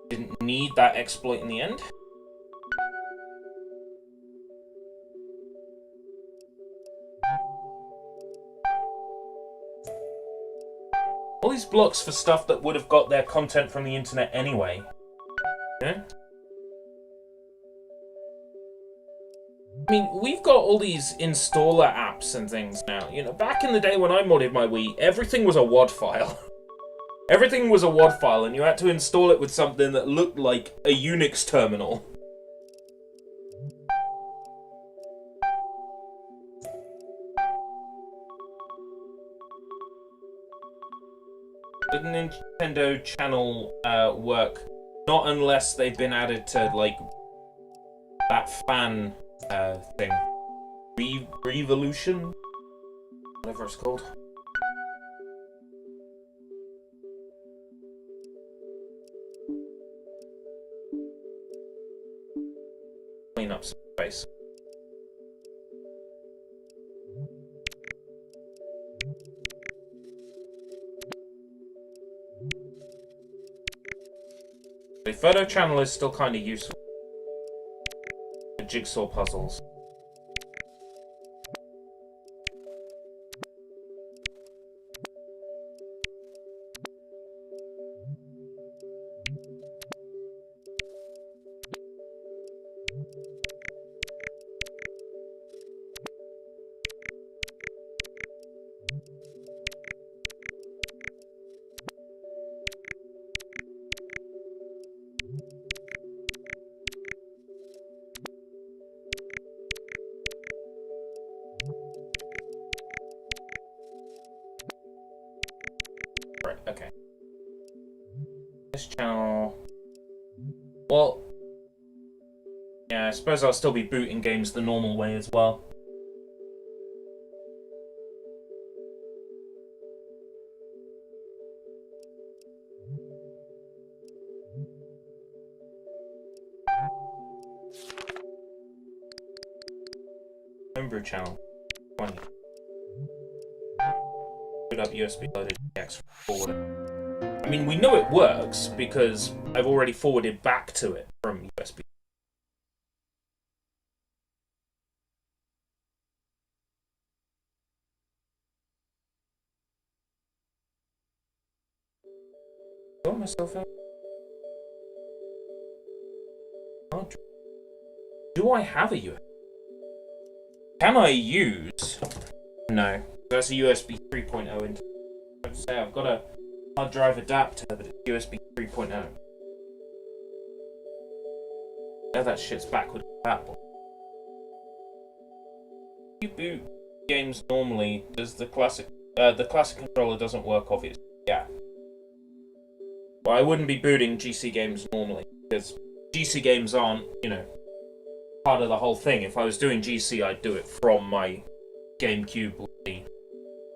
Didn't need that exploit in the end. All these blocks for stuff that would have got their content from the internet anyway. Yeah? I mean, we've got all these installer apps and things now. You know, back in the day when I modded my Wii, everything was a WAD file. Everything was a WAD file, and you had to install it with something that looked like a Unix terminal. Didn't Nintendo channel work? Not unless they've been added to, like, that fan thing. Revolution? Whatever it's called. Clean up some space. The photo channel is still kind of useful. The jigsaw puzzles. Right, okay. This channel... Well... Yeah, I suppose I'll still be booting games the normal way as well. Homebrew channel 20. Boot up USB loaded DX forward. I mean, we know it works because I've already forwarded back to it from USB. Got myself out. Do I have a USB? Can I use? No, that's a USB 3.0 into. I'd say I've got a hard drive adapter, but it's USB 3.0. Now that shit's backward compatible. You boot games normally. Does the classic controller doesn't work? Obviously, yeah. Well, I wouldn't be booting GC games normally because GC games aren't, part of the whole thing. If I was doing GC, I'd do it from my GameCube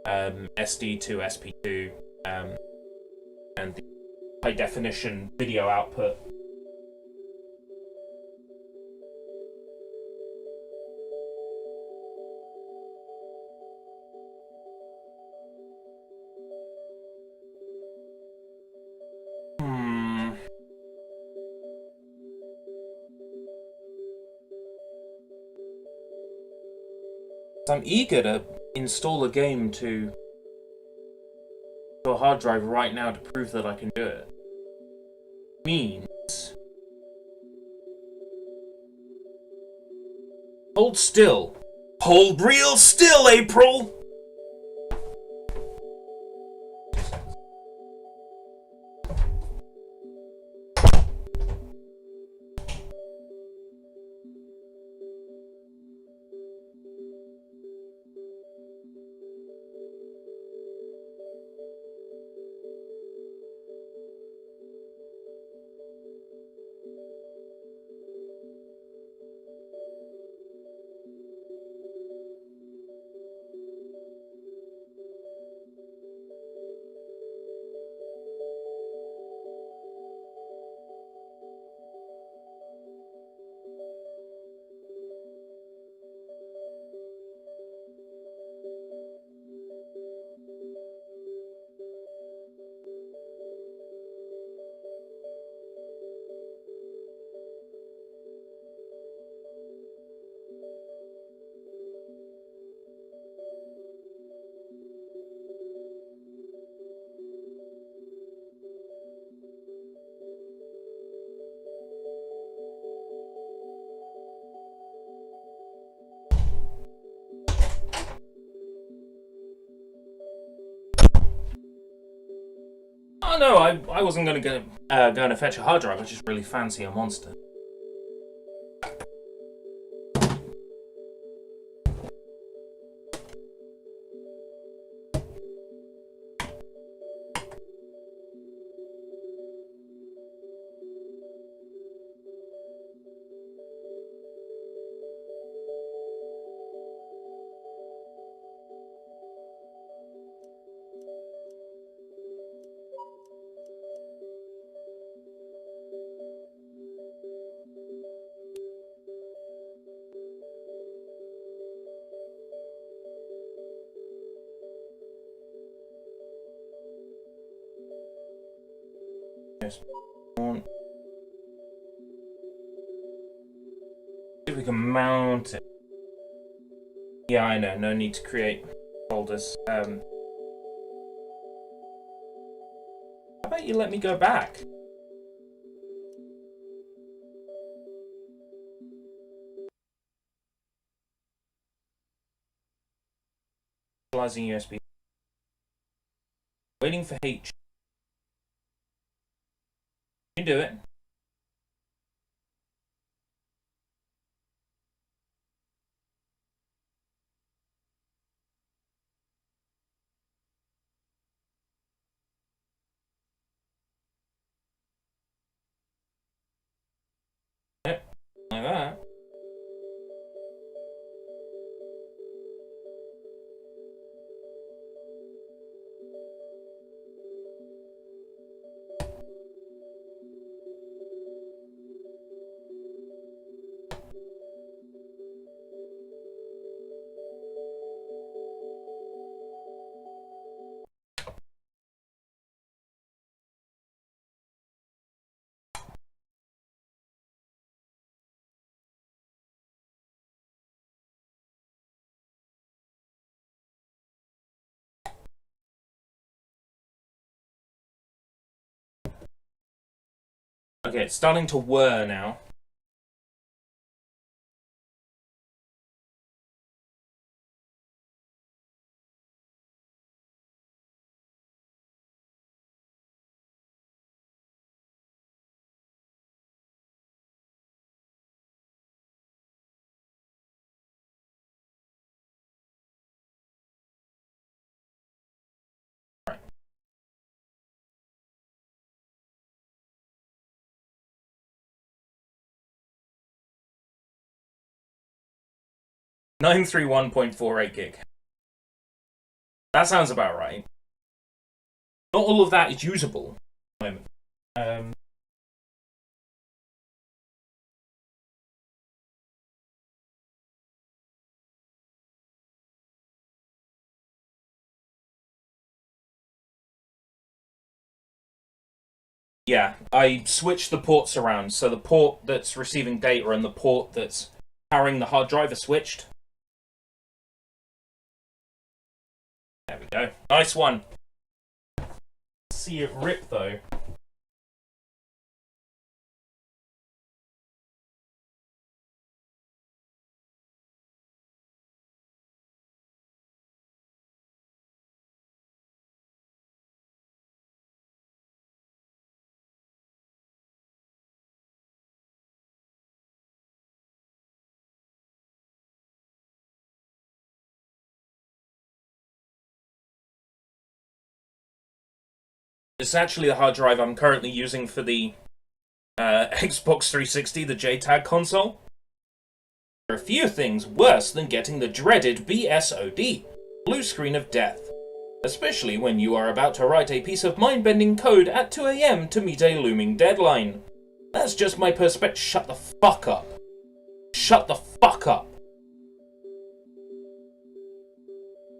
SD to SP2 and the high definition video output. I'm eager to install a game to a hard drive right now to prove that I can do it. Means hold still. Hold real still, April! Oh no, I wasn't gonna go and fetch a hard drive. I just really fancy a monster. Yes. See if we can mount it. Yeah, I know. No need to create folders. How about you let me go back? Utilizing USB. Waiting for H. You can do it. Yep, like that. Okay, it's starting to whir now. Right. $931.48 gig. That sounds about right. Not all of that is usable at the moment. Yeah, I switched the ports around, so the port that's receiving data and the port that's powering the hard drive are switched. There we go. Nice one. See it rip, though. It's actually the hard drive I'm currently using for the Xbox 360, the JTAG console. There are a few things worse than getting the dreaded BSOD, blue screen of death. Especially when you are about to write a piece of mind-bending code at 2 AM to meet a looming deadline. That's just my perspective. Shut the fuck up. Shut the fuck up.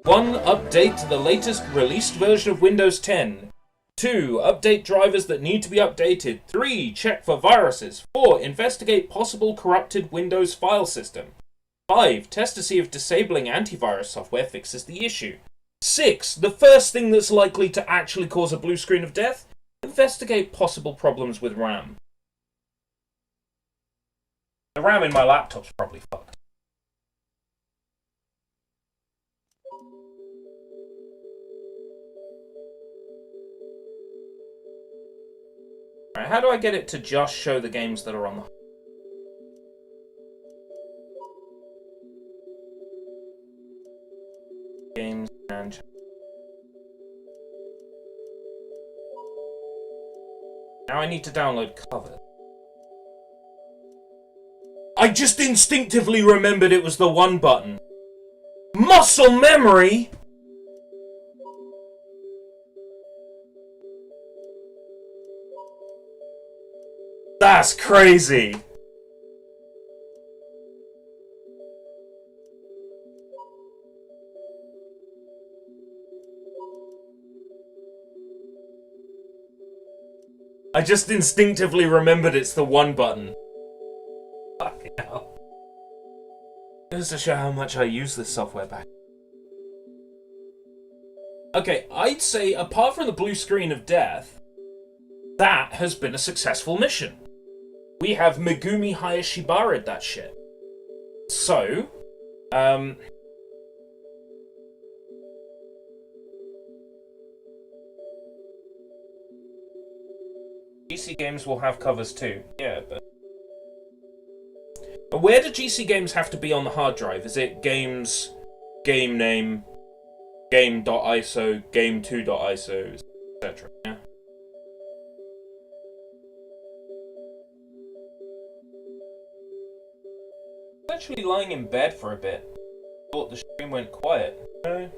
1. Update to the latest released version of Windows 10. 2. Update drivers that need to be updated. 3. Check for viruses. 4. Investigate possible corrupted Windows file system. 5. Test to see if disabling antivirus software fixes the issue. 6. The first thing that's likely to actually cause a blue screen of death. Investigate possible problems with RAM. The RAM in my laptop's probably fucked. Alright, how do I get it to just show the games that are on the... Games and... Now I need to download covers. I just instinctively remembered it was the 1 button. Muscle memory! That's crazy! I just instinctively remembered it's the 1 button. Fucking hell. Goes to show how much I use this software back. Okay, I'd say, apart from the blue screen of death, that has been a successful mission. We have Megumi Hayashibari'd that shit. So, GC games will have covers too. Yeah, but where do GC games have to be on the hard drive? Is it games, game name, game.iso, game2.iso, etc.? Yeah. I was actually lying in bed for a bit. Thought the stream went quiet. No.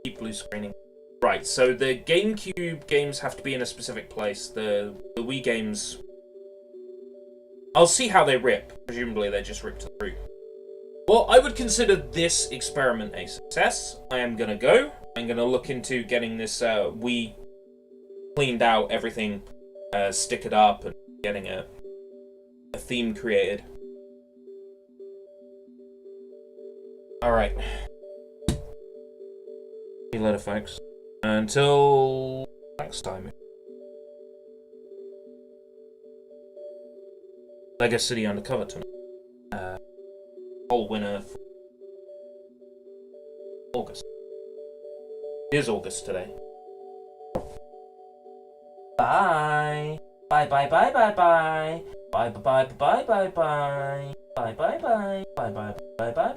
Keep blue screening. Right, so the GameCube games have to be in a specific place. The Wii games... I'll see how they rip. Presumably they just rip to the root. Well, I would consider this experiment a success. I am gonna go. I'm gonna look into getting this Wii cleaned out, everything stick it up, and getting a theme created. Alright. See you later, folks. Until next time. Lego City Undercover tonight. Whole winner for August. It is August today. Bye. Bye bye bye bye bye. Bye bye bye bye bye bye. Bye bye bye. Bye bye bye bye bye.